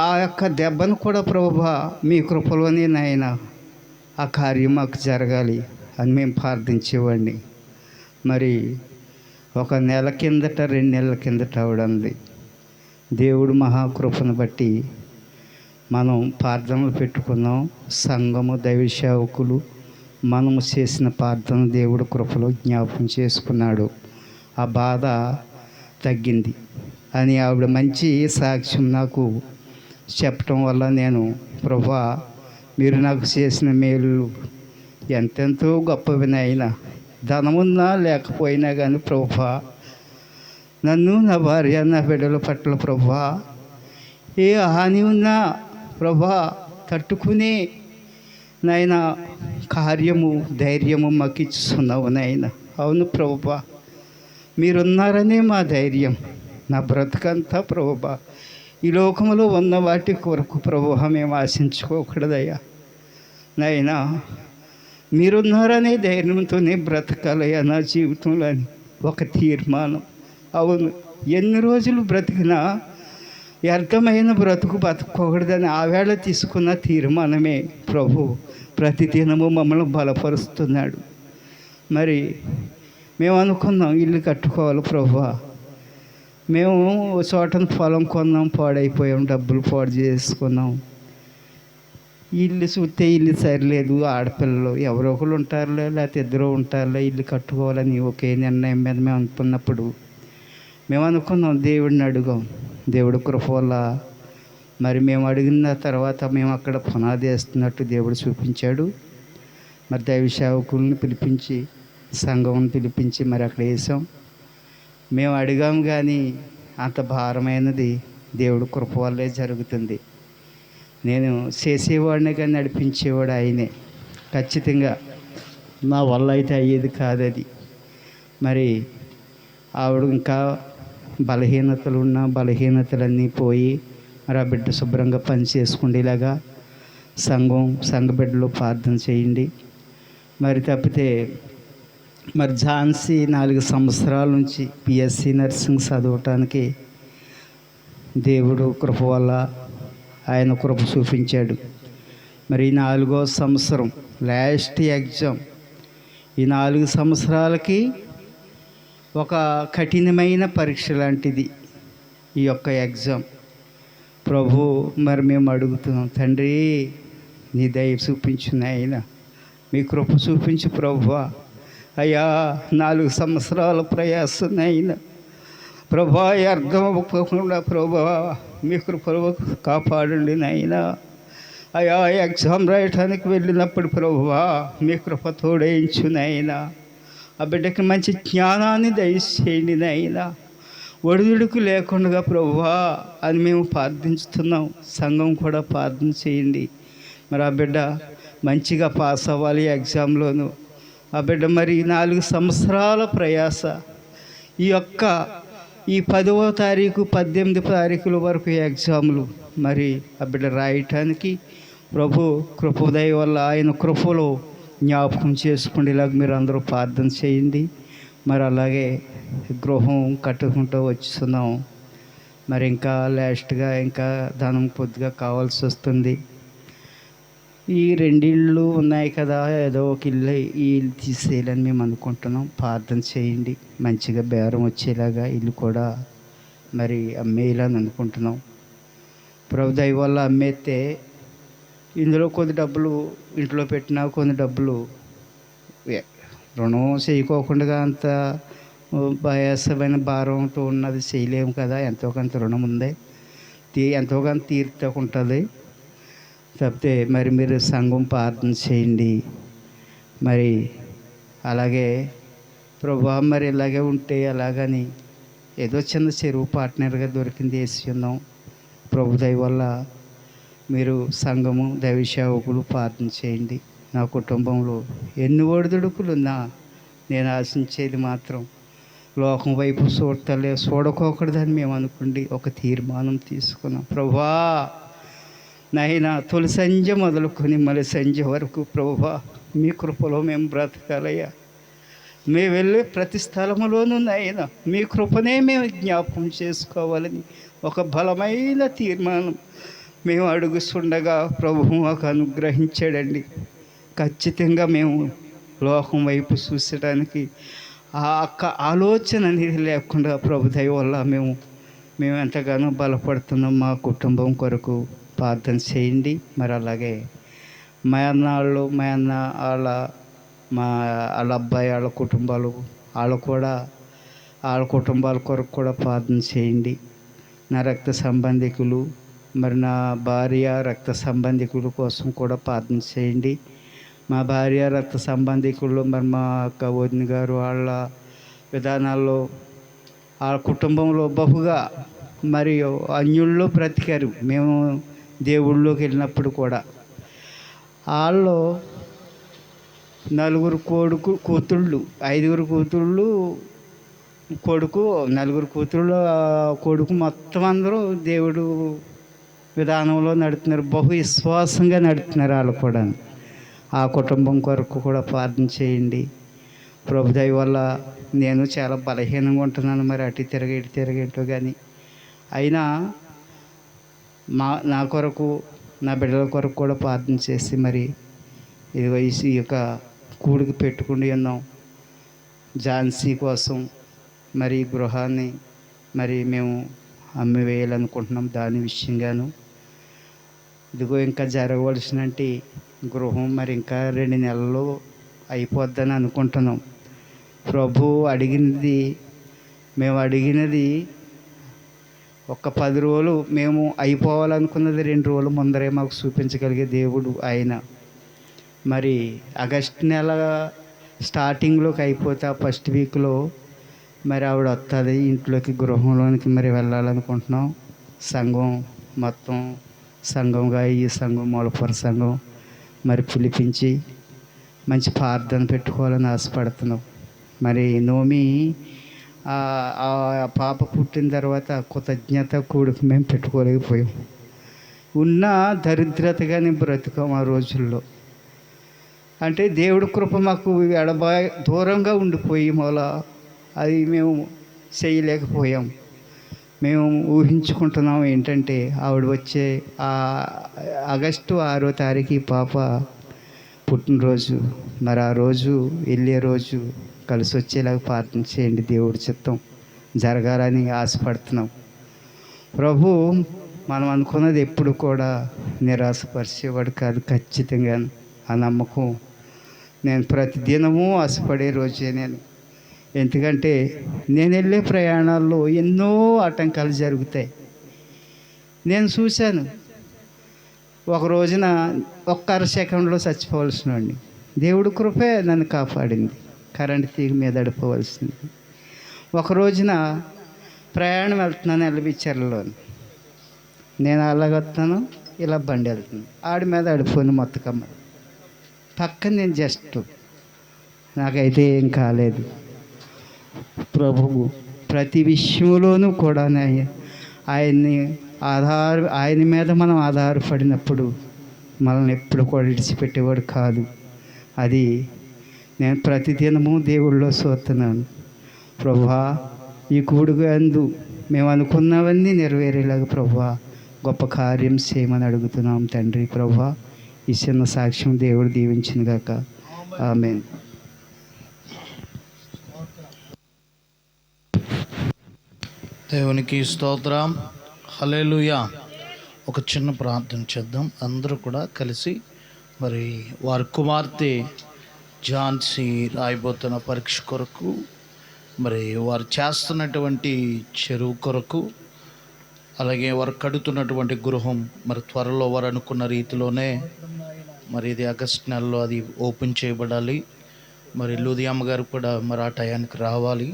ఆ యొక్క దెబ్బను కూడా ప్రభువా మీ కృపలోనే నాయన ఆ కార్యం మాకు జరగాలి అని మేము ప్రార్థించేవాడిని. మరి ఒక నెల కిందట 2 నెలల కిందట ఆవిడంది. దేవుడు మహాకృపను బట్టి మనం ప్రార్థనలు పెట్టుకున్నాం. సంఘము, దైవ సేవకులు మనము చేసిన ప్రార్థన దేవుడు కృపలో జ్ఞాపకం చేసుకున్నాడు. ఆ బాధ తగ్గింది అని ఆవిడ మంచి సాక్ష్యం నాకు చెప్పటం వల్ల నేను, ప్రభువా మీరు నాకు చేసిన మేలు ఎంతెంతో గొప్పవి నాయనా. ధనమున్నా లేకపోయినా కానీ ప్రభువా నన్ను, నా భార్య, నా బిడ్డల పట్ల ప్రభువా ఏ హాని ఉన్నా ప్రభువా తట్టుకునే నాయన కార్యము, ధైర్యము మాకు ఇస్తున్నావు నాయన. అవును ప్రభువా, మీరున్నారనే మా ధైర్యం. నా బ్రతుకంతా ప్రభువా ఈ లోకంలో ఉన్న వాటి కొరకు ప్రభువా మేము ఆశించుకోకూడదయ్యా నాయనా. మీరున్నారనే ధైర్యంతోనే బ్రతకాలయ్యా నా జీవితంలో అని ఒక తీర్మానం. అవును, ఎన్ని రోజులు బ్రతికినా వ్యర్థమైన బ్రతుకు బతకూడదని ఆవేళ తీసుకున్న తీర్మానమే ప్రభు ప్రతిదినము మమ్మల్ని బలపరుస్తున్నాడు. మరి మేము అనుకున్నాం ఇల్లు కట్టుకోవాలి ప్రభువా. మేము చోటన పొలం కొన్నాం, పాడైపోయాం, డబ్బులు పాడు చేసుకున్నాం. ఇల్లు చూస్తే ఇల్లు సరిలేదు, ఆడపిల్లలు ఎవరో ఒకరు ఉంటారులే, లేకపోతే ఇద్దరు ఉంటారులే, ఇల్లు కట్టుకోవాలని ఒకే నిర్ణయం మీద మేము అనుకున్నప్పుడు మేము అనుకున్నాం దేవుడిని అడుగాం. దేవుడు కృప వల్ల మరి మేము అడిగిన తర్వాత మేము అక్కడ పునాది వేస్తున్నట్టు దేవుడు చూపించాడు. మరి దైవ సేవకుల్ని పిలిపించి, సంఘంని పిలిపించి మరి అక్కడ వేసాం. మేము అడిగాం, కానీ అంత భారమైనది దేవుడు కృప వల్లే జరుగుతుంది. నేను చేసేవాడిని కానీ నడిపించేవాడు ఆయనే. ఖచ్చితంగా నా వల్ల అయితే అయ్యేది కాదు అది. మరి ఆవిడ ఇంకా బలహీనతలు ఉన్న బలహీనతలన్నీ పోయి మరి ఆ బిడ్డ శుభ్రంగా పని చేసుకుండేలాగా సంఘ బిడ్డలో ప్రార్థన చేయండి. మరి తప్పితే మరి ఝాన్సీ 4 సంవత్సరాల నుంచి బిఎస్సి నర్సింగ్ చదవటానికి దేవుడు కృప వల్ల ఆయన కృప చూపించాడు. మరి 4వ సంవత్సరం లాస్ట్ ఎగ్జామ్. ఈ 4 సంవత్సరాలకి ఒక కఠినమైన పరీక్ష లాంటిది ఈ యొక్క ఎగ్జామ్. ప్రభు మరి మేము అడుగుతున్నాం, తండ్రి నీ దయ చూపించు నాయన, మీ కృప చూపించు ప్రభువా. అయ్యా 4 సంవత్సరాల ప్రయాసం నాయన ప్రభా, అర్థం అవ్వకుండా ప్రభా మీ కృపలో కాపాడండి నాయన. అయ్యా ఎగ్జామ్ రాయటానికి వెళ్ళినప్పుడు ప్రభువా మీ కృప తోడేయించు నాయన. ఆ బిడ్డకి మంచి జ్ఞానాన్ని దయచేయండి నాయన. ఒడిదుడుకు లేకుండా ప్రభువా అని మేము ప్రార్థించుతున్నాం. సంఘం కూడా ప్రార్థన చేయండి. మరి ఆ బిడ్డ మంచిగా పాస్ అవ్వాలి ఎగ్జామ్లోను. ఆ బిడ్డ మరి 4 సంవత్సరాల ప్రయాస ఈ 10వ తారీఖు 18వ తారీఖుల వరకు ఎగ్జాములు మరి ఆ బిడ్డ రాయటానికి ప్రభు కృపదయ వల్ల ఆయన కృపలో జ్ఞాపకం చేసుకునేలాగా మీరు అందరూ ప్రార్థన చేయండి. మరి అలాగే గృహం కట్టుకుంటూ వచ్చుతున్నాం. మరి ఇంకా లాస్ట్గా ఇంకా ధనం కొద్దిగా కావాల్సి వస్తుంది. ఈ 2 ఇళ్ళు ఉన్నాయి కదా, ఏదో ఒక ఇల్లు ఈ ఇల్లు తీసేయాలని మేము అనుకుంటున్నాం. ప్రార్థన చేయండి, మంచిగా బేరం వచ్చేలాగా ఇల్లు కూడా మరి అమ్మేయాలని అనుకుంటున్నాం. ప్రభు దయ వల్ల అమ్మేస్తే ఇందులో కొద్ది డబ్బులు ఇంట్లో పెట్టినా కొన్ని డబ్బులు రుణం చేయకోకుండా అంత భయాసమైన భారంతో ఉన్నది చేయలేము కదా. ఎంతో కొంత రుణం ఉంది, ఎంతో కొంత తీరుతూ ఉంటుంది. తప్పితే మరి మీరు సంఘం ప్రార్థన చేయండి. మరి అలాగే ప్రభా మరి ఇలాగే ఉంటే అలాగని ఏదో చిన్న చెరువు పార్ట్నర్గా దొరికింది వేసి ఉన్నాం. ప్రభు దయ వల్ల మీరు సంఘము దైవ సేవకులు ప్రార్థన చేయండి. నా కుటుంబంలో ఎన్ని ఒడిదుడుకులున్నా నేను ఆశించేది మాత్రం లోకం వైపు చూడకూడదని మేము అనుకోండి ఒక తీర్మానం తీసుకున్నాం. ప్రభువా నాయన తొలి సంధ్య మొదలుకొని మళ్ళీ సంధ్య వరకు ప్రభువా మీ కృపలో మేము బ్రతకాలయ్యా. మేము వెళ్ళే ప్రతి స్థలములోనూ నాయన మీ కృపనే మేము జ్ఞాపకం చేసుకోవాలని ఒక బలమైన తీర్మానం మేము అడుగుతుండగా ప్రభువు మాకు అనుగ్రహించాడండి. ఖచ్చితంగా మేము లోకం వైపు చూసడానికి ఆ ఆలోచన అనేది లేకుండా ప్రభు దయ వల్ల మేము ఎంతగానో బలపడుతున్నాం. మా కుటుంబం కొరకు ప్రార్థన చేయండి. మరి అలాగే మా అన్నాళ్ళు మా అన్న వాళ్ళ అబ్బాయి వాళ్ళ కుటుంబాలు వాళ్ళ కుటుంబాల కొరకు కూడా ప్రార్థన చేయండి. నా రక్త సంబంధికులు మరి నా భార్య రక్త సంబంధికుల కోసం కూడా ప్రార్థన చేయండి. మా భార్య రక్త సంబంధికులు మరి మా అక్క వదిన గారు వాళ్ళ విధానాల్లో వాళ్ళ కుటుంబంలో బహుగా మరియు అన్యుల్లో బ్రతికారు. మేము దేవుళ్ళలోకి వెళ్ళినప్పుడు కూడా వాళ్ళు 4 కూతుళ్ళు 5 కూతుళ్ళు కొడుకు 4 కూతుళ్ళ కొడుకు మొత్తం అందరూ దేవుడు విధానంలో నడుతున్నారు. బహు విశ్వాసంగా నడుతున్నారు వాళ్ళు కూడా. ఆ కుటుంబం కొరకు కూడా ప్రార్థన చేయండి. ప్రభు దయ వల్ల నేను చాలా బలహీనంగా ఉంటున్నాను. మరి అటు తిరగేంటో కానీ అయినా నా కొరకు నా బిడ్డల కొరకు కూడా ప్రార్థన చేసి మరి ఇదిగో ఈ యొక్క కూడికి పెట్టుకుని ఉన్నాం. ఝాన్సీ కోసం మరి గృహాన్ని మరి మేము అమ్మి వేయాలనుకుంటున్నాం. దాని విషయంగాను ఇదిగో ఇంకా జరగవలసిన గృహం మరి ఇంకా 2 నెలల్లో అయిపోద్దని అనుకుంటున్నాం. ప్రభు మేము అడిగినది ఒక 10 రోజులు మేము అయిపోవాలనుకున్నది 2 రోజుల ముందరే మాకు చూపించగలిగే దేవుడు ఆయన. మరి ఆగస్టు నెల స్టార్టింగ్లోకి అయిపోతే ఆ ఫస్ట్ వీక్లో మరి ఆవిడ వస్తుంది ఇంట్లోకి గృహంలోనికి మరి వెళ్ళాలనుకుంటున్నాం. సంఘం మొత్తం సంఘంగా ఈ సంఘం మూలపుర సంఘం మరి పిలిపించి మంచి ప్రార్థన పెట్టుకోవాలని ఆశపడుతున్నాం. మరి నోమి ఆ పాప పుట్టిన తర్వాత కృతజ్ఞత కూడికి మేము పెట్టుకోలేకపోయాం. ఉన్న దరిద్రతగానే బ్రతుకాం ఆ రోజుల్లో. అంటే దేవుడి కృప మాకు దూరంగా ఉండిపోయి మూల అది మేము చేయలేకపోయాం. మేము ఊహించుకుంటున్నాం ఏంటంటే ఆవిడ వచ్చే ఆగస్టు 6వ తారీఖు పాప పుట్టినరోజు. మరి ఆ రోజు వెళ్ళే రోజు కలిసి వచ్చేలాగా ప్రార్థన చేయండి. దేవుడి చిత్తం జరగాలని ఆశపడుతున్నాం. ప్రభు మనం అనుకున్నది ఎప్పుడు కూడా నిరాశపరిచేవాడు కాదు. ఖచ్చితంగా ఆ నమ్మకం నేను ప్రతిదినము ఆశపడే రోజే నేను. ఎందుకంటే నేను వెళ్ళే ప్రయాణాల్లో ఎన్నో ఆటంకాలు జరుగుతాయి. నేను చూశాను. ఒక రోజున ఒక్క అరసెకండ్లో చచ్చిపోవలసిన వాడిని దేవుడి కృపే నన్ను కాపాడింది. కరెంట్ తీగ మీద అడిపోవలసింది. ఒక రోజున ప్రయాణం వెళ్తున్నాను ఎల్లబిచ్చర్లలో. నేను అలాగొస్తున్నాను, ఇలా బండి వెళ్తున్నాను, ఆడి మీద అడిపోయింది మొత్తకమ్మ పక్కన. నేను జస్ట్ నాకైతే ఏం కాలేదు. ప్రభువు ప్రతి విషయంలోనూ కూడా ఆయన మీద మనం ఆధారపడినప్పుడు మనల్ని ఎప్పుడు కూడా విడిచిపెట్టేవాడు కాదు. అది నేను ప్రతిదినము దేవుళ్ళో చూస్తున్నాను. ప్రభువా, ఈ కూడుగా అందు మేము అనుకున్నవన్నీ నెరవేరేలాగా ప్రభువా గొప్ప కార్యం చేయమని అడుగుతున్నాం తండ్రి. ప్రభువా, ఈ చిన్న సాక్ష్యం దేవుడు దీవించిన గాక. ఆమేన్. దేవునికి స్తోత్రం. హల్లెలూయా. ఒక చిన్న ప్రార్థన చేద్దాం. అందరూ కూడా కలిసి మరి వారి కుమార్తె ఝాన్సీ రాయబోతున్న పరీక్ష కొరకు, మరి వారు చేస్తున్నటువంటి చెరువు కొరకు, అలాగే వారు కడుతున్నటువంటి గృహం మరి త్వరలో వారు అనుకున్న రీతిలోనే మరి ఇది ఆగస్టు నెలలో అది ఓపెన్ చేయబడాలి. మరి లూదియమ్మ గారు కూడా మరి ఆ టయానికి రావాలి.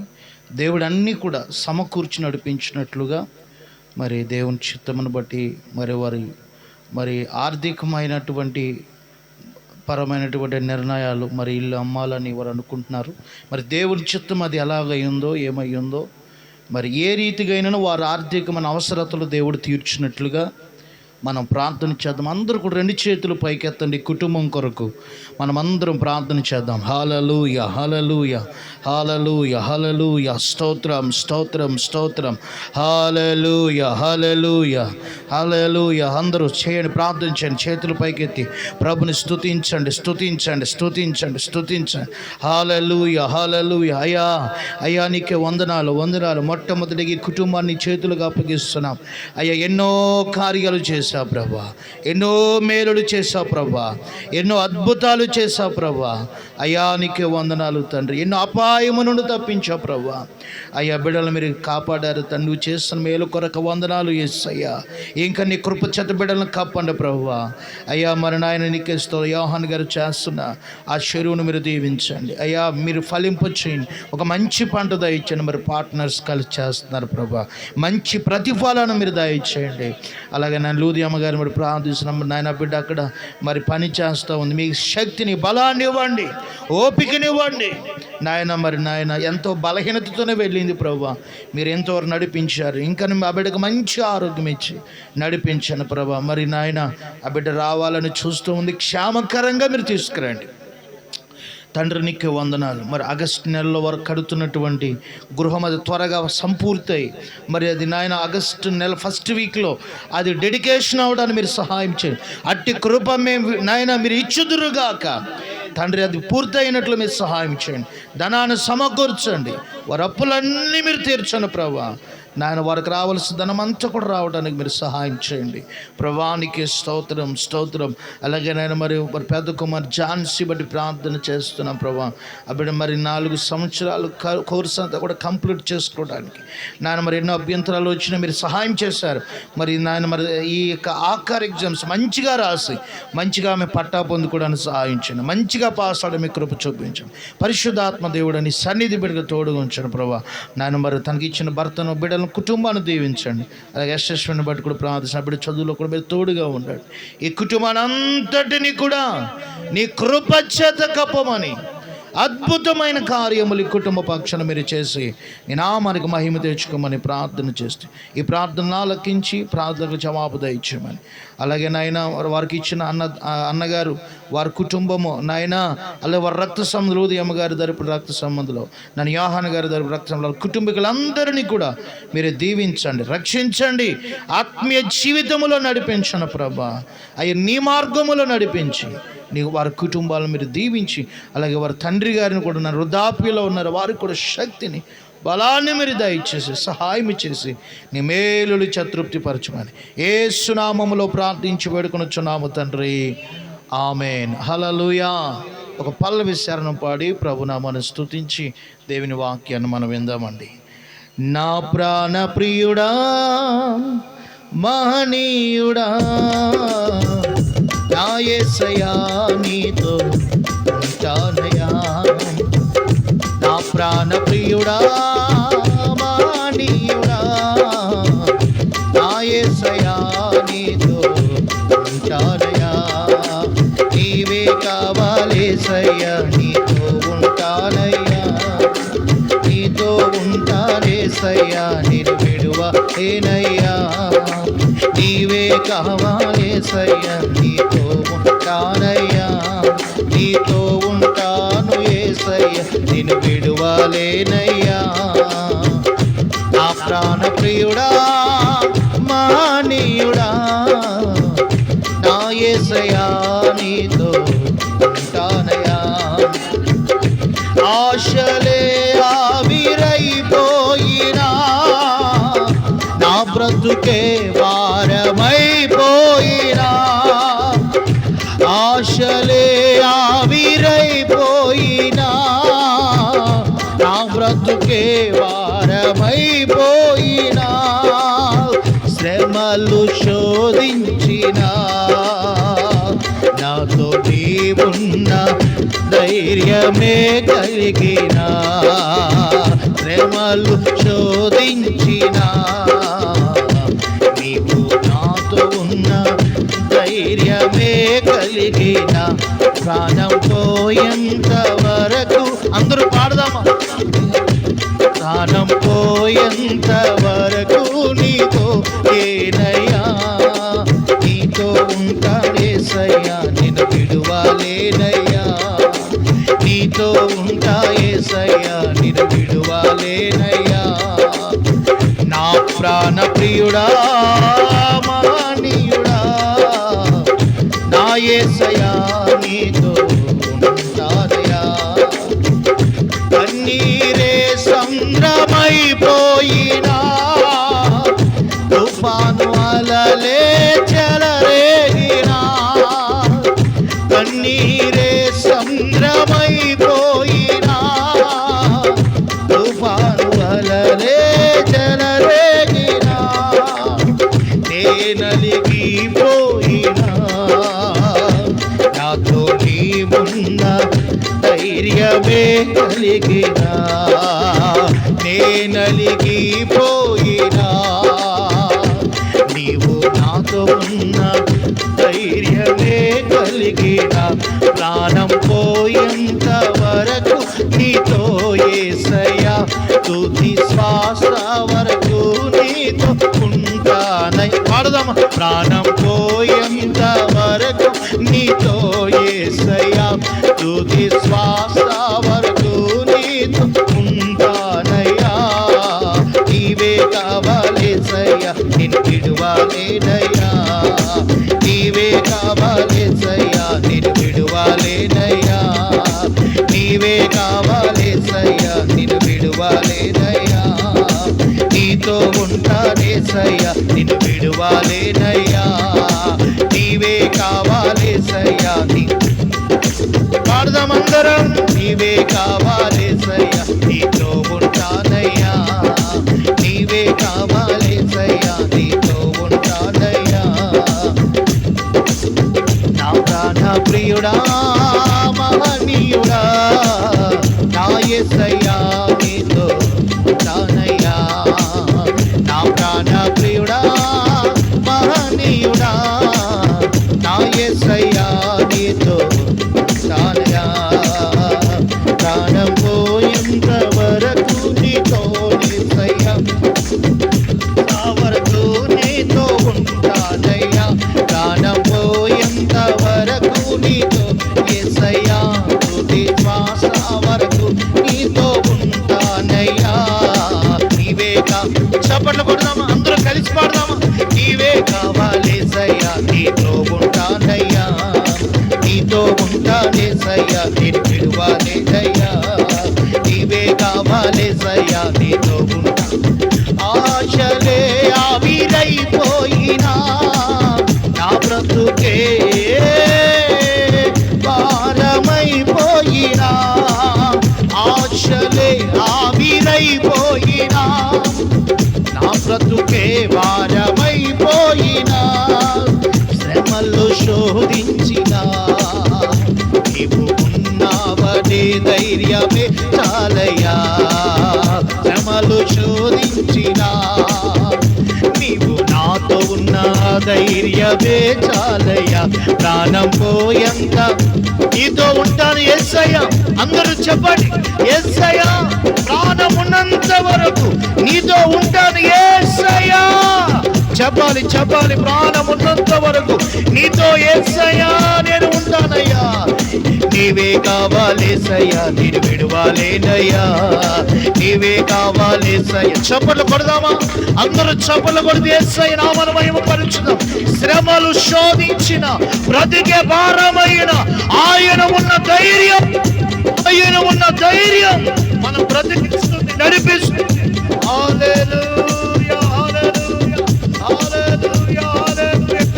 దేవుడు అన్నీ కూడా సమకూర్చి నడిపించినట్లుగా మరి దేవుని చిత్తమును బట్టి మరి ఆర్థికమైనటువంటి పరమైనటువంటి నిర్ణయాలు మరి ఇల్లు అమ్మాలని వారు అనుకుంటున్నారు. మరి దేవుని చిత్తం అది ఎలాగైందో ఏమయ్యిందో, మరి ఏ రీతిగా అయినా వారి ఆర్థికమైన అవసరతలు దేవుడు తీర్చినట్లుగా మనం ప్రార్థన చేద్దాం. అందరూ కూడా 2 చేతులు పైకెత్తండి. కుటుంబం కొరకు మనం అందరం ప్రార్థన చేద్దాం. హల్లెలూయా, హల్లెలూయా, హల్లెలూయా, హల్లెలూయా. స్తోత్రం, స్తోత్రం, స్తోత్రం. హల్లెలూయా, హల్లెలూయా, హల్లెలూయా. అందరూ చేయండి, ప్రార్థన చేయండి. చేతులు పైకెత్తి ప్రభుని స్తుతించండి, స్తుతించండి, స్తుతించండి, స్తుతించండి. హల్లెలూయా, హల్లెలూయా. అయ్యా, అయ్యా నీకే వందనాలు, వందనాలు. మొట్టమొదటిగా ఈ కుటుంబాన్ని చేతులుగా అప్పగిస్తున్నాం. అయ్యా, ఎన్నో కార్యాలు చేశావు ప్రభా, ఎన్నో మేలులు చేశావు ప్రభా, ఎన్నో అద్భుతాలు చేశావు ప్రభా. అయ్యా నీకే వందనాలు తండ్రి. ఎన్నో అపాయము నుండి తప్పించావు ప్రభా. అయ్యా, బిడ్డలు మీరు కాపాడారు తండ్రి. నువ్వు చేస్తున్న మేలు కొరకు వందనాలు యేసయ్యా. ఇంకా నీ కృప చేత బిడ్డలను కాపాడండి ప్రభువా. అయ్యా, మరి నాయన నీకే స్తోత్రం. యోహాన్ గారు చేస్తున్న ఆ చెరువును మీరు దీవించండి అయ్యా. మీరు ఫలింపు చేయండి, ఒక మంచి పంట దయచేయండి. మరి పార్ట్నర్స్ కలిసి చేస్తున్నారు ప్రభా, మంచి ప్రతిఫలాన్ని మీరు దయచేయండి. అలాగే నేను లూదియమ్మ గారు మరి ప్రార్థిస్తున్నాం. నాయన బిడ్డ అక్కడ మరి పని చేస్తూ ఉంది. మీకు శక్తిని, బలాన్ని ఇవ్వండి, ఓపికనివ్వండి నాయన. మరి నాయన ఎంతో బలహీనతతోనే వెళ్ళింది ప్రభా, మీరు ఎంతవరకు నడిపించారు. ఇంకా ఆ బిడ్డకు మంచి ఆరోగ్యం ఇచ్చి నడిపించాను ప్రభా. మరి నాయన ఆ బిడ్డ రావాలని చూస్తూ ఉంది, క్షేమకరంగా మీరు తీసుకురండి తండ్రి. నీకే వందనాలు. మరి ఆగస్టు నెలలో వరకు కడుతున్నటువంటి గృహం అది త్వరగా సంపూర్తయి మరి అది నాయన ఆగస్టు నెల ఫస్ట్ వీక్లో అది డెడికేషన్ అవడానికి మీరు సహాయం చేయండి. అట్టి కృప మేము నాయన మీరు ఇచ్చుదురుగాక తండ్రి. అది పూర్తయినట్లు మీరు సహాయం చేయండి. ధనాన్ని సమకూర్చండి, వారి అప్పులన్నీ మీరు తీర్చండి ప్రభా. నాయన వారికి రావాల్సిన ధనం అంతా కూడా రావడానికి మీరు సహాయం చేయండి ప్రభానికి స్తోత్రం, స్తోత్రం. అలాగే నాయన మరి పెద్ద కుమార్ ఝాన్సీ బట్టి ప్రార్థన చేస్తున్నాం ప్రభా. అప్పుడు మరి 4 సంవత్సరాలు కోర్స్ అంతా కూడా కంప్లీట్ చేసుకోవడానికి నాయన మరి ఎన్నో అభ్యంతరాలు వచ్చినా మీరు సహాయం చేశారు. మరి నాయన మరి ఈ యొక్క ఆఖరి ఎగ్జామ్స్ మంచిగా రాసి మంచిగా ఆమె పట్టా పొందుకోవడానికి సహాయం చేయండి. మంచిగా పాస్ అవడం మీ కృప చూపించండి. పరిశుద్ధాత్మ దేవుడని సన్నిధి బిడ్డగా తోడుగా ఉంచండి ప్రభా. నాయన మరి తనకి ఇచ్చిన భర్తను, బిడ్డలు, కుటుంబాన్ని దీవించండి. అలాగే యశస్విని బట్టి కూడా ప్రార్థన. బిడ్డ చదువులో కూడా మీరు తోడుగా ఉండండి. ఈ కుటుంబాన్ని అంతటినీ కూడా నీ కృప చేత కప్పమని అద్భుతమైన కార్యములు ఈ కుటుంబ పక్షాన మీరు చేసి నీ నామానికి మహిమ తెచ్చుకోమని ప్రార్థన చేస్తే ఈ ప్రార్థన ఆలకించి ప్రార్థనకు జవాబు దయచేయమని. అలాగే నాయన వారికి ఇచ్చిన అన్నగారు, వారి కుటుంబము నాయన, అలాగే వారి రక్త సంబంధులు, ఉదయమ్మ గారి తరపు రక్త సంబంధులు, నన్ను యోహాన్ గారి తరపు రక్త సంబంధులు, కుటుంబీకులందరినీ కూడా మీరు దీవించండి, రక్షించండి, ఆత్మీయ జీవితంలో నడిపించండి ప్రభా. అయ్యా, నీ మార్గములో నడిపించి నీ వారి కుటుంబాలను మీరు దీవించి, అలాగే వారి తండ్రి గారిని కూడా నా వృద్ధాప్యలో ఉన్నారు, వారికి కూడా శక్తిని, బలాన్ని మీరు దయచేసి సహాయం చేసి నీ మేలులు తృప్తిపరచమని యేసు నామములో ప్రార్థించి వేడుకొనుచున్నాము తండ్రి. ఆమేన్. హల్లెలూయా. ఒక పల్లవి శరణం పాడి ప్రభునామాన్ని స్తుతించి దేవుని వాక్యాన్ని మనం విందామండి. నా ప్రాణ ప్రియుడా, మహనీయుడా, నా యేసయ్యా నీతో ఉంటానయ్యా. నా ప్రాణ ప్రియుడా, మహనీయుడా, నా యేసయ్యా నీతో ఉంటానయ్యా. నీవే కావాలేసయ్యా, నీతో ఉంటానయ్యా, నీతో ఉంటానేసయ్యా. యేసయ్యా నిన్ను విడువలేనయ్యా. నీవే కావాలేసయ్యా, నీతో ఉంటానయ్యా, నీతో ఉంటాను యేసయ్యా నిన్ను విడువలేనయ్యా. నా ప్రాణ ప్రియుడా మానీయుడా నా యేసయ్యా నీతో ఉంటానయ్యా. ఆశలే ఆవిరైపోయినా నా బ్రతుకే భారమైపోయినా, ఆశలే ఆవిరైపోయినా నా బ్రతుకే భారమైపోయినా, శ్రమలు శోధించినా నాతో నీవున్న ధైర్యమే కలిగినా, శ్రమలు శోధించినా నీవు నాతో ఉన్న ధైర్యమే కలిగిన, ప్రాణం పోయేంత వరకు అందరూ పాడదామా, ప్రాణం పోయేంత వరకు నీతో ఏనయ్యా, నీతో ఉంటాడేసయ్యా నిన్ను విడువలేనయ్యా, నీతో ఉంటాయేసయ్యా నిన్ను విడువలేనయ్యా. నా ప్రాణ ప్రియుడా మానీయుడా నా యేసయ్యా నీతో ఉంటానయ్యా. కన్నీరే సంద్రమైపోయినా తుఫాను అలలే చెలరేగినా, కన్నీరే సంద్రమైపోయినా తుఫాను అలలే చెలరేగినా, నలిగిపోయినా నాతో నీవున్న ధైర్యమే కలిగినా, నలిగిపోయినా నీవు నాతో ఉన్న ధైర్యమే కలిగినా, ప్రాణం పోయేంత వరకు నీతో యేసయ్యా, తుది శ్వాస వరకు నీతో ఉంటానయ్యా. పాడదామా, ప్రాణం పోయేంత వరకు నీతో యేసయ్యా, తుది శ్వాస వరకు నీతో ఉంటానయ్యా. నీవే కావాలేసయ్యా నిన్ను విడువలేనయ్యా, నీవే కావాలేసయ్యా నిన్ను విడువలేనయ్యా, నీవే కావాలేసయ్యా నిన్ను విడువలేనయ్యా, నీతో ఉంటానేసయ్యా నిన్ను విడువలేనయ్యా, నీవే కావాలేసయ్యా పాడదామందరం, నీవే కావాలేసయ్యా నీతో ఉంటానయ్యా, నీవే కావాలేసయ్యా నీతో ఉంటానయ్యా. నా ప్రాణ ప్రియుడా మహనీయుడా నా యేసయ్యా నీతో ఉంటానయ్యా. నా ప్రాణ ప్రియుడా మహనీయుడా నా యేసయ్యా నీతో ఉంటానయ్యా. ప్రాణం పోయేంత వరకు నీతో యేసయ్యా, వరకు నీతో ఉంటానయ్యా, ప్రాణం పోయేంత వరకు నీతో యేసయ్యా, తుది శ్వాస వరకు నీతో ఉంటానయ్యా. నీవే చప్పట్లు కొడదామా, అందరూ కలిసి పాడదామా, నీవే కావాలేసయ్యా నీతో ఉంటానయ్యా, నీతో ఉంటానేసయ్యా నేను విడువలేనయ్యా, నీవే కావాలేసయ్యా నీతో ఉంటా. ఆశలే ఆవిరైపోయినా నా బ్రతుకే భారమైపోయినా, ఆశలే ఆవిరైపోయినా నా బ్రతుకే భారమైపోయినా, శ్రమలు శోధించినా నీవు ఉన్నావనే ధైర్యమే చాలయ్యా, శ్రమలు శోధించినా నీవు నాతో ఉన్న ధైర్యమే చాలయ్యా. ప్రాణం పోయంత నీతో ఉంటాను యేసయ్యా, అందరూ చెప్పండి యేసయ్యా ప్రాణం ఉన్నంత వరకు నీతో చెప్పాలి చెప్పాలి. ప్రాణం ఉన్నంత వరకు నీతో యేసయ్యా నేను ఉంటానయ్యా. నీవే కావాలేసయ్యా, నేను విడువాలేనయ్యా. నీవే కావాలేసయ్యా. చప్పట్లు కొడదామా? అందరూ చప్పట్లు కొడితే యేసయ్య నామమును మహిమపరచుదాం. శ్రమలు శోధించిన బ్రతికే భారమైన ఆయన ఉన్న ధైర్యం, ఆయన ఉన్న ధైర్యం మనం బ్రతికిస్తుంది, నడిపిస్తుంది. హల్లెలూయా హల్లెలూయా హల్లెలూయా హల్లెలూయా.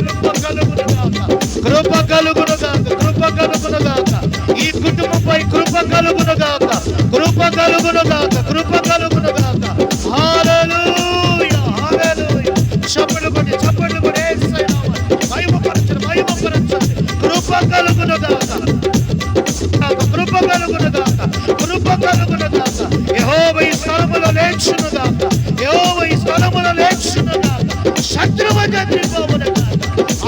కృప కలుగును గాక, కృప కలుగును గాక. ఈ కుటుంబంపై కృప కలుగును గాక, కృప కలుగును గాక, కృప కలుగును గాక. హల్లెలూయా హల్లెలూయా. చప్పట్లు కొట్టి చప్పట్లు కొట్టి యేసయ్య నామమును మహిమపరచండి, మహిమపరచండి. కృప కలుగును గాక, కృప కలుగును గాక, కృప కలుగును గాక. యెహోవా ఈ స్థలములో లేచును గాక, యెహోవా ఈ స్థలములో లేచును గాక. శత్రువు గద్దిపోవును గాక,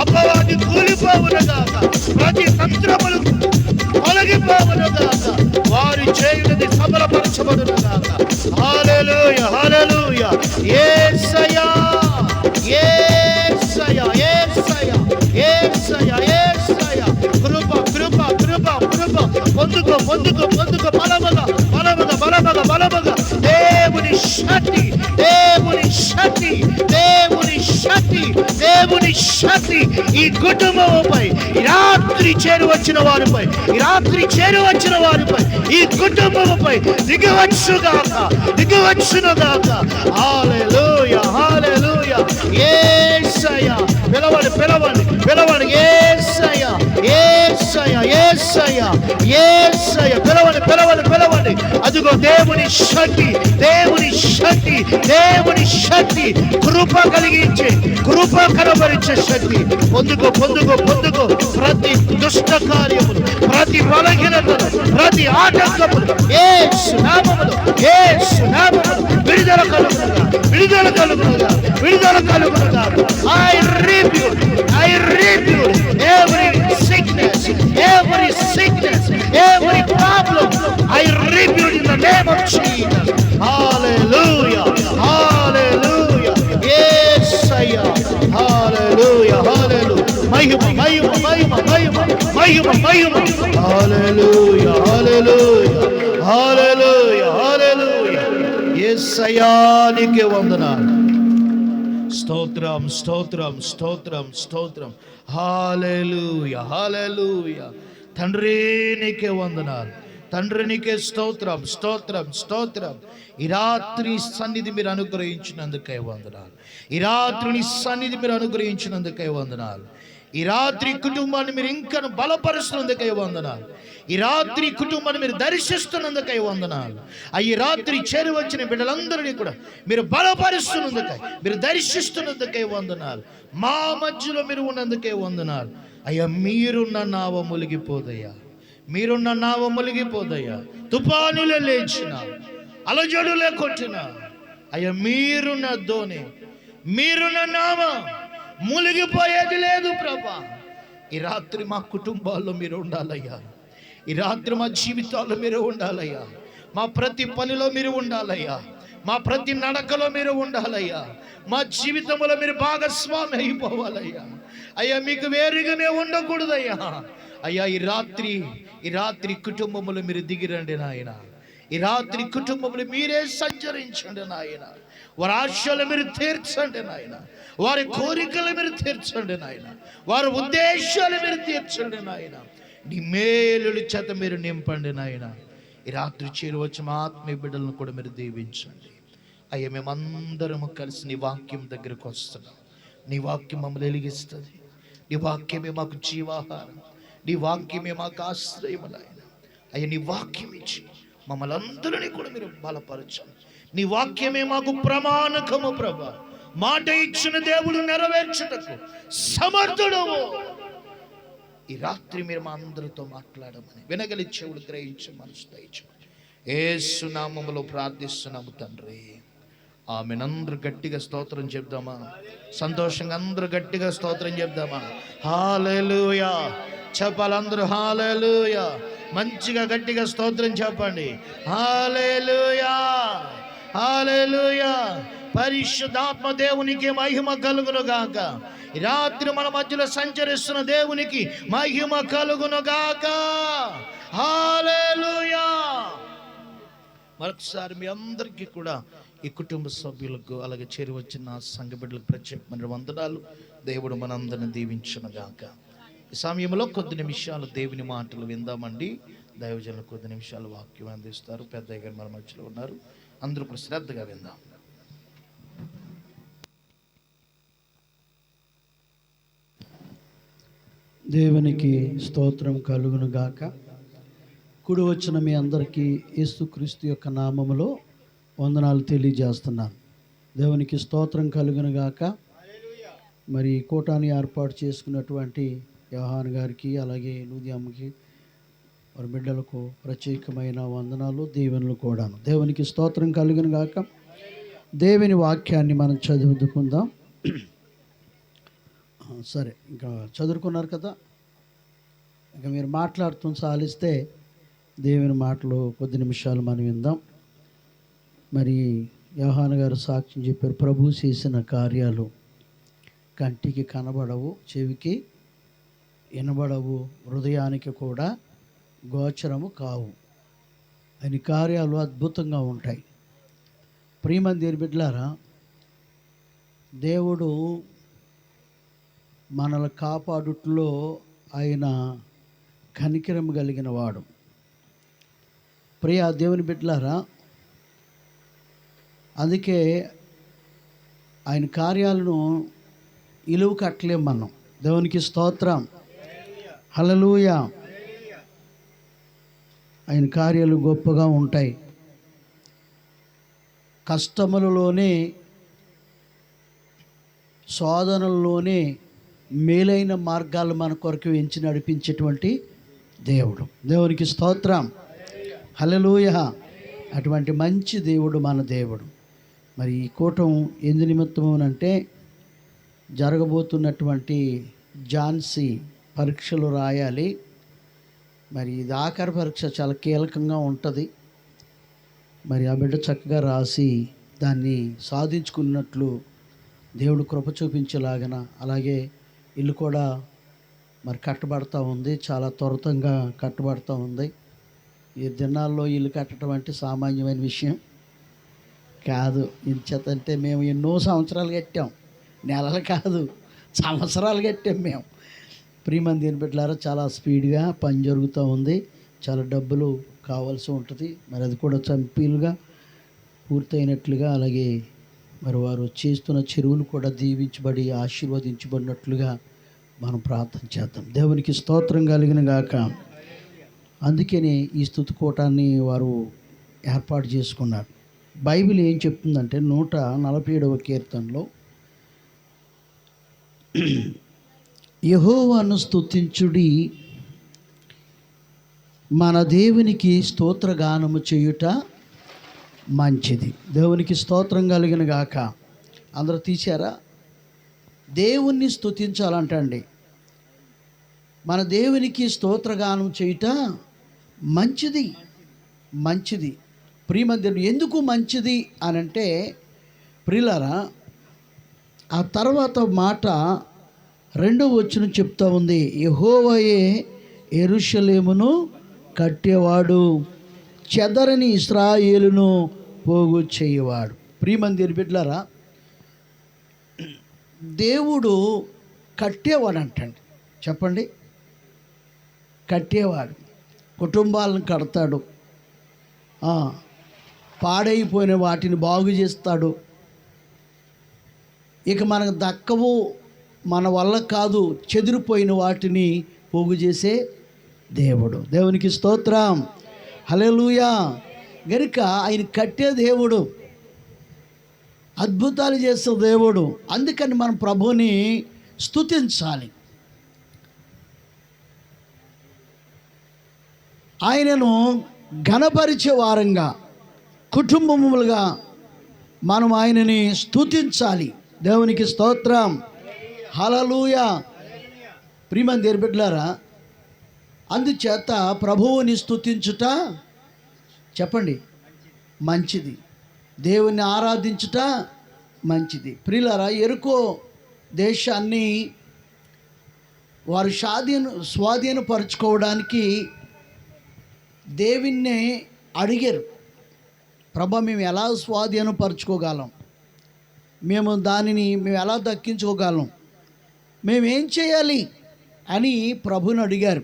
అపవాది కూలిపోవును గాక, ప్రతి తంత్రములు తొలగిపోవును గాక, వారి చేయునది సఫలపరచబడును గాక. హల్లెలూయా హల్లెలూయా. యేసయ్యా యేసయ్యా యేసయ్యా యేసయ్యా యేసయ్యా. కృప కృప కృప కృప పొందుకో పొందుకో పొందుకో. బలముగా బలముగా బలముగా బలముగా. దేవుని శక్తి, దేవుని శక్తి, దేవుని శక్తి, దేవుని శక్తి ఈ కుటుంబముపై, ఈ రాత్రి చేరువచ్చిన వారిపై, ఈ రాత్రి చేరువచ్చిన వారిపై, ఈ కుటుంబముపై దిగవచ్చుగాక, దిగవచ్చునుగాక. హల్లెలూయా హల్లెలూయా. యేసయ్యా పిలవండి పిలవండి పిలవండి. యేసయ్యా యేసయ్యా యేసయ్యా యేసయ్యా. పిలవండి పిలవండి పిలవండి. అదిగో దేవుని శక్తి, దేవుని శక్తి, దేవుని శక్తి. కృప కలిగించే, కృప కనబరించే శక్తి. పొందుకో పొందుకో పొందుకో. ప్రతి దుష్ట కార్యములు, ప్రతి బలహీనతలు, ప్రతి ఆటంకములు యేసు నామములో, యేసు నామములో విడుదల కలుగునుగా, విడుదల కలుగునుగా, విడుదల కలుగునుగా. I rebuke every sickness, every sickness, every problem. I rebuke in the name of Jesus. Hallelujah, hallelujah. Yesaya, hallelujah, hallelujah. Mahima, mahima, mahima, mahima, mahima, mahima. Hallelujah, hallelujah, hallelujah, hallelujah. Yesaya nike vandanalu. స్తోత్రం స్తోత్రం స్తోత్రం స్తోత్రం. హల్లెలూయా హల్లెలూయా. తండ్రి నీకే వందనాలు, తండ్రి నీకే స్తోత్రం స్తోత్రం స్తోత్రం. ఈ రాత్రి సన్నిధి మీరు అనుగ్రహించినందుకే వందనాలు, ఈ రాత్రి నీ సన్నిధి మీరు అనుగ్రహించినందుకే వందనాలు. ఈ రాత్రి కుటుంబాన్ని మీరు ఇంకా బలపరుస్తున్నందుకై వందనాలు. ఈ రాత్రి కుటుంబాన్ని మీరు దర్శిస్తున్నందుకై వందనాలు. ఈ రాత్రి చేరువచ్చిన బిడ్డలందరినీ కూడా మీరు బలపరుస్తున్నందుకై, మీరు దర్శిస్తున్నందుకై వందనాలు. మా మధ్యలో మీరు ఉన్నందుకే వందనాలు. అయ్యా మీరున్న నావ మునిగిపోదయ్యా, మీరున్న నావ మునిగిపోదయ్యా. తుఫానులే లేచిన, అలజడులే కొట్టిన, అయ్యా మీరున్న దోణి, మీరున్న నావ మునిగిపోయేది లేదు ప్రభా. ఈ రాత్రి మా కుటుంబాల్లో మీరు ఉండాలయ్యా, ఈ రాత్రి మా జీవితాల్లో మీరు ఉండాలయ్యా, మా ప్రతి పనిలో మీరు ఉండాలయ్యా, మా ప్రతి నడకలో మీరు ఉండాలయ్యా, మా జీవితంలో మీరు భాగస్వామి అయిపోవాలయ్యా. అయ్యా మీకు వేరుగానే ఉండకూడదయ్యా. అయ్యా ఈ రాత్రి కుటుంబములు మీరు దిగిరండి నాయన. ఈ రాత్రి కుటుంబములు మీరే సంచరించండి నాయన. వారి ఆశలు మీరు తీర్చండి నాయన, వారి కోరికలు మీరు తీర్చండి నాయన, వారి ఉద్దేశాలు మీరు తీర్చండి నాయన. నీ మేలుల చేత మీరు నింపండి నాయన. ఈ రాత్రి చేరువచ్చి మా ఆత్మీయ బిడ్డలను కూడా మీరు దీవించండి అయ్యా. మేమందరము కలిసి నీ వాక్యం దగ్గరకు వస్తున్నాం. నీ వాక్యం మమ్మల్ని వెలిగిస్తుంది, నీ వాక్యమే మాకు జీవాహారం, నీ వాక్యమే మాకు ఆశ్రయము నాయన. అయ్యా నీ వాక్యం ఇచ్చి మమ్మల్ని అందరినీ కూడా మీరు బలపరచండి. నీ వాక్యమే మాకు ప్రమాణకము ప్రభా. మాట ఇచ్చిన దేవుడు నెరవేర్చుటకు సమర్థుడము. ఈ రాత్రి మీరు మా అందరితో మాట్లాడమని వినగలి చెవులు గ్రహించి మనసు దయచేయండి. యేసు నామములో ప్రార్థిస్తున్నాము తండ్రి, ఆమెన్. అందరూ గట్టిగా స్తోత్రం చెప్దామా? సంతోషంగా అందరూ గట్టిగా స్తోత్రం చెప్దామా? హల్లెలూయా చెప్పాలి అందరూ. హల్లెలూయా మంచిగా గట్టిగా స్తోత్రం చెప్పండి. హల్లెలూయా హల్లెలూయా. పరిశుద్ధాత్మ దేవునికి మహిమ కలుగును గాక. ఈ రాత్రి మన మధ్యలో సంచరిస్తున్న దేవునికి మహిమ కలుగును గాక. హల్లెలూయా. మరొకసారి మీ అందరికీ కూడా, ఈ కుటుంబ సభ్యులకు, అలాగే చేరి వచ్చిన సంఘ బిడ్డలకు ప్రత్యేకమైన వందనాలు. దేవుడు మనందరిని దీవించును గాక. ఈ సమయంలో కొద్ది నిమిషాలు దేవుని మాటలు విందామండి. దైవజనులు కొద్ది నిమిషాలు వాక్యం అందిస్తారు. పెద్దయ్య గారు మన మధ్యలో ఉన్నారు. అందరూ కూడా శ్రద్ధగా విందాం. దేవునికి స్తోత్రం కలుగును గాక. కుడి వచ్చిన మీ అందరికీ యేసుక్రీస్తు యొక్క నామములో వందనాలు తెలియజేస్తున్నాను. దేవునికి స్తోత్రం కలుగును గాక. మరి కూటాన్ని ఏర్పాటు చేసుకున్నటువంటి యోహాన్ గారికి, అలాగే నూదియమ్మకి, వారి బిడ్డలకు ప్రత్యేకమైన వందనాలు, దీవెనలు కూడాను. దేవునికి స్తోత్రం కలుగును గాక. దేవుని వాక్యాన్ని మనం చదువుకుందాం. సరే, ఇంకా చదువుకున్నారు కదా, ఇంకా మీరు మాట్లాడుతూ సాలిస్తే దేవుని మాటలు కొద్ది నిమిషాలు మనం విందాం. మరి యోహాను గారు సాక్ష్యం చెప్పారు. ప్రభు చేసిన కార్యాలు కంటికి కనబడవు, చెవికి వినబడవు, హృదయానికి కూడా గోచరము కావు. ఆయన కార్యాలు అద్భుతంగా ఉంటాయి. ప్రియమైన దేవుని బిడ్డలారా, దేవుడు మనల్ని కాపాడుట్లో ఆయన కనికరం కలిగిన వాడు. ప్రియ దేవుని బిడ్డలారా, అందుకే ఆయన కార్యాలను ఇలువ కట్టలేం మనం. దేవునికి స్తోత్రం, హల్లెలూయా. ఆయన కార్యాలు గొప్పగా ఉంటాయి. కష్టములలోనే, శోధనల్లోనే మేలైన మార్గాలు మన కొరకు ఎంచి నడిపించేటువంటి దేవుడు. దేవునికి స్తోత్రం, హల్లెలూయా. అటువంటి మంచి దేవుడు మన దేవుడు. మరి ఈ కూటం ఎందు నిమిత్తము అంటే జరగబోతున్నటువంటి ఝాన్సీ పరీక్షలు రాయాలి. మరి ఇది ఆఖరి పరీక్ష, చాలా కీలకంగా ఉంటుంది. మరి ఆ బిడ్డ చక్కగా రాసి దాన్ని సాధించుకున్నట్లు దేవుడు కృప చూపించేలాగన, అలాగే ఇల్లు కూడా మరి కట్టబడతా ఉంది, చాలా త్వరితంగా కట్టబడతా ఉంది. ఈ దినాల్లో ఇల్లు కట్టడం అంటే సామాన్యమైన విషయం కాదు. ఇంచేతంటే మేము ఎన్నో సంవత్సరాలు కట్టాం, నెలలు కాదు సంవత్సరాలు కట్టాం మేము. ప్రియమైన దేవుని బిడ్డలారా, చాలా స్పీడ్గా పని జరుగుతూ ఉంది. చాలా డబ్బులు కావాల్సి ఉంటుంది. మరి అది కూడా చంపీలుగా పూర్తయినట్లుగా, అలాగే మరి వారు చేస్తున్న చెరువులు కూడా దీవించబడి ఆశీర్వదించబడినట్లుగా మనం ప్రార్థన చేద్దాం. దేవునికి స్తోత్రం కలిగిన గాక. అందుకనే ఈ స్తుతి కూటాన్ని వారు ఏర్పాటు చేసుకున్నారు. బైబిల్ ఏం చెప్తుందంటే 147వ కీర్తనలో, యెహోవాను స్తుతించుడి, మన దేవునికి స్తోత్రగానము చేయుట మంచిది. దేవునికి స్తోత్రం కలిగిన గాక. అందరూ తీశారా? దేవుణ్ణి స్తుతించాలంటండి. మన దేవునికి స్తోత్రగానం చేయుట మంచిది, మంచిది. ప్రియమందిరం ఎందుకు మంచిది అని అంటే, ప్రియులారా, ఆ తర్వాత మాట 2వ వచనం చెప్తా ఉంది, యెహోవాయే యెరూషలేమును కట్టేవాడు, చెదరని ఇశ్రాయేలును పోగు చేయవాడు. ప్రియమందిరం బిడ్డలారా, దేవుడు కట్టేవాడు అంటండి. చెప్పండి, కట్టేవాడు. కుటుంబాలను కడతాడు, పాడైపోయిన వాటిని బాగు చేస్తాడు. ఇక మనకు దక్కవు, మన వల్ల కాదు, చెదిరిపోయిన వాటిని పోగు చేసే దేవుడు. దేవునికి స్తోత్రం, హల్లెలూయా. గనుక ఆయన కట్టే దేవుడు, అద్భుతాలు చేసే దేవుడు. అందుకని మనం ప్రభువుని స్తుతించాలి. ఆయనను ఘనపరిచే వారంగా, కుటుంబములుగా మనం ఆయనని స్తుతించాలి. దేవునికి స్తోత్రం, హల్లెలూయా. ప్రియమైన దేవుని బిడ్డలారా, అందుచేత ప్రభువుని స్తుతించుట చెప్పండి మంచిది, దేవుని ఆరాధించుట మంచిది. ప్రియులారా, యెరికో దేశాన్ని వారు స్వాధీనపరచుకోవడానికి దేవుణ్ణి అడిగారు, ప్రభా మేము ఎలా స్వాధీనపరచుకోగలం, మేము ఎలా దక్కించుకోగలం, మేమేం చేయాలి అని ప్రభుని అడిగారు.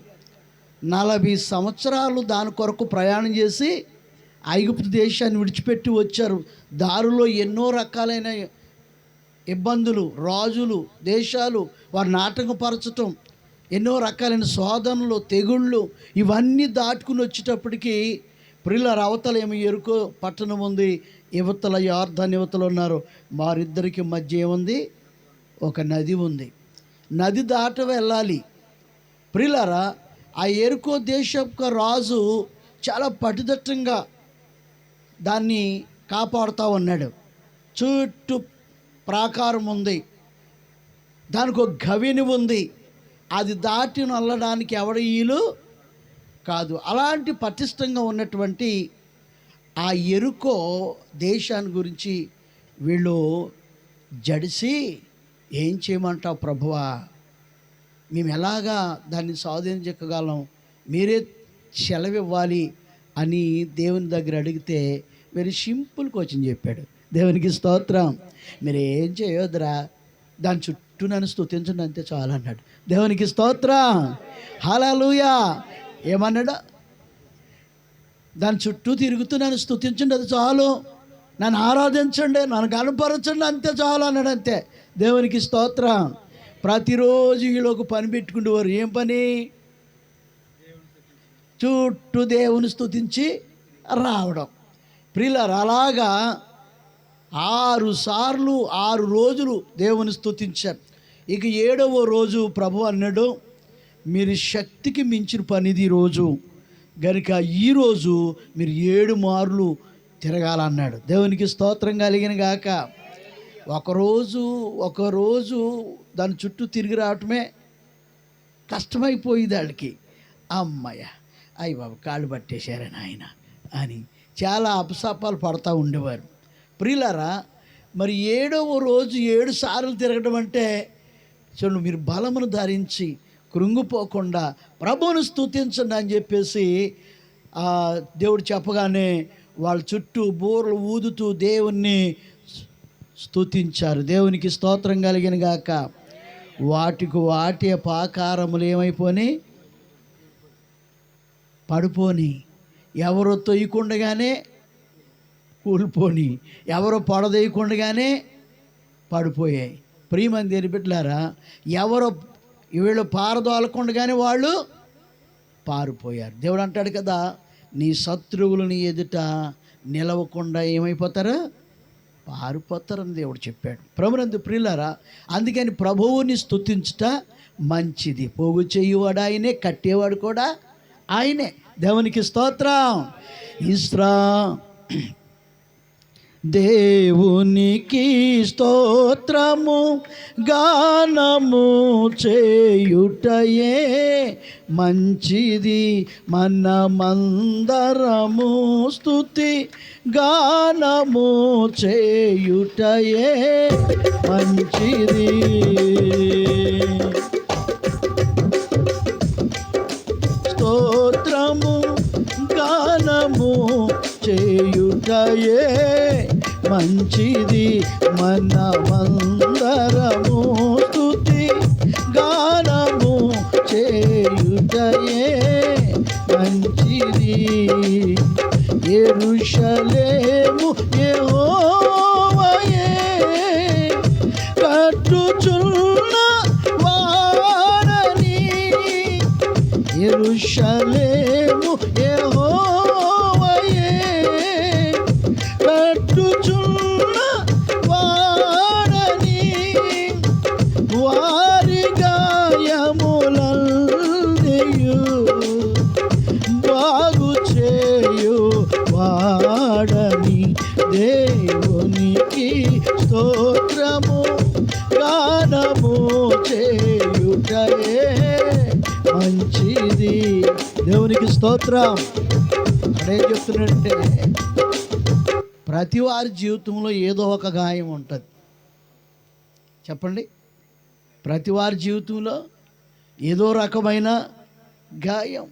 40 సంవత్సరాలు దాని కొరకు ప్రయాణం చేసి ఐగుప్తు దేశాన్ని విడిచిపెట్టి వచ్చారు. దారిలో ఎన్నో రకాలైన ఇబ్బందులు, రాజులు, దేశాలు వారు నాటకపరచటం, ఎన్నో రకాలైన శోధనలు, తెగుళ్ళు, ఇవన్నీ దాటుకుని వచ్చేటప్పటికి ప్రియులార అవతల ఏమో యెరికో పట్టణం ఉంది, యువతల యొర్దాను యువతలు ఉన్నారు. వారిద్దరికి మధ్య ఏముంది? ఒక నది ఉంది. నది దాట వెళ్ళాలి. ప్రియులార ఆ యెరికో దేశపు రాజు చాలా పటిదట్టంగా దాన్ని కాపాడుతూ ఉన్నాడు. చుట్టూ ప్రాకారం ఉంది, దానికి ఒక గవిని ఉంది, అది దాటి వెళ్ళడానికి ఎవడి వీలు కాదు. అలాంటి పటిష్టంగా ఉన్నటువంటి ఆ యెరికో దేశాన్ని గురించి వీళ్ళు జడిసి, ఏం చేయమంటావు ప్రభువా, మేము ఎలాగా దాన్ని స్వాధీనించగలం, మీరే సెలవివ్వాలి అని దేవుని దగ్గర అడిగితే వెరీ సింపుల్ క్వశ్చన్ చెప్పాడు. దేవునికి స్తోత్రం. మీరు ఏం చేయొద్దురా, దాని చుట్టూ నన్ను స్తుతించండి అంతే చాలు అన్నాడు. దేవునికి స్తోత్రం, హల్లెలూయా. ఏమన్నాడు? దాని చుట్టూ తిరుగుతూ నన్ను స్తుతించండి, అది చాలు, నన్ను ఆరాధించండి, నన్ను కనపరచండి, అంతే చాలు అన్నాడు. అంతే. దేవునికి స్తోత్రం. ప్రతిరోజు వీళ్ళొక పని పెట్టుకుంటేవారు. ఏం పని? చుట్టూ దేవుని స్తుతించి రావడం. ప్రియులారా, అలాగా 6 రోజులు దేవుని స్తుతించారు. ఇక 7వ రోజు ప్రభు అన్నాడు, మీరు శక్తికి మించిన పనిది ఈరోజు గనుక ఈరోజు మీరు 7 మార్లు తిరగాలన్నాడు. దేవునికి స్తోత్రం కలిగిన గాక. ఒకరోజు దాని చుట్టూ తిరిగి రావటమే కష్టమైపోయింది వాళ్ళకి. అమ్మయ్య, అయ్య బాబు కాళ్ళు పట్టేశారని ఆయన అని చాలా అపసపాలు పడతా ఉండేవారు. ప్రియులారా, మరి 7వ రోజు 7 సార్లు తిరగడం అంటే చూడండి, మీరు బలమును ధరించి కృంగిపోకుండా ప్రభువును స్తుతించండి అని చెప్పేసి దేవుడు చెప్పగానే వాళ్ళ చుట్టూ బూరలు ఊదుతూ దేవుణ్ణి స్తుతించారు. దేవునికి స్తోత్రం కలిగిన గాక. వాటి పాకారములు ఏమైపోని పడిపోని, ఎవరో తొయ్యకుండగానే కూలిపోని, ఎవరో పొడదేయకుండగానే పడిపోయాయి. ప్రియమంది బిడ్డలారా, ఎవరో వీళ్ళు పారదోలకుండగానే వాళ్ళు పారిపోయారు. దేవుడు అంటాడు కదా, నీ శత్రువులు నీ ఎదుట నిలవకుండా ఏమైపోతారు? పారిపోతారని దేవుడు చెప్పాడు. ప్రభునందు ప్రియులారా, అందుకని ప్రభువుని స్తుతించుట మంచిది. పోగు చేయువాడు ఆయనే, కట్టేవాడు కూడా ఆయనే. దేవునికి స్తోత్రం. దేవునికి స్తోత్రము గానము చేయుటయే మంచిది, మనమందరము స్తుతి గానము చేయుటయే మంచిది. స్తోత్రము గానము చేయుటయే మంచిది, మనమందరము స్తుతి గానము చేయుటయే మంచిది. యెరూషలేము యెహోవాయే కట్టుచున్న వాడని, యెరూషలేము యెహోవాయే కట్టుచున్న వాడని, వారి గాయములన్నీయు బాగు చేయు వాడని. దేవునికి స్తోత్రము గానము చేయుటయే మంచిది. దేవునికి స్తోత్రం. అక్కడేం చెప్తున్నాడంటే, ప్రతి వారి జీవితంలో ఏదో ఒక గాయం ఉంటుంది. చెప్పండి. ప్రతి వారి జీవితంలో ఏదో రకమైన గాయం,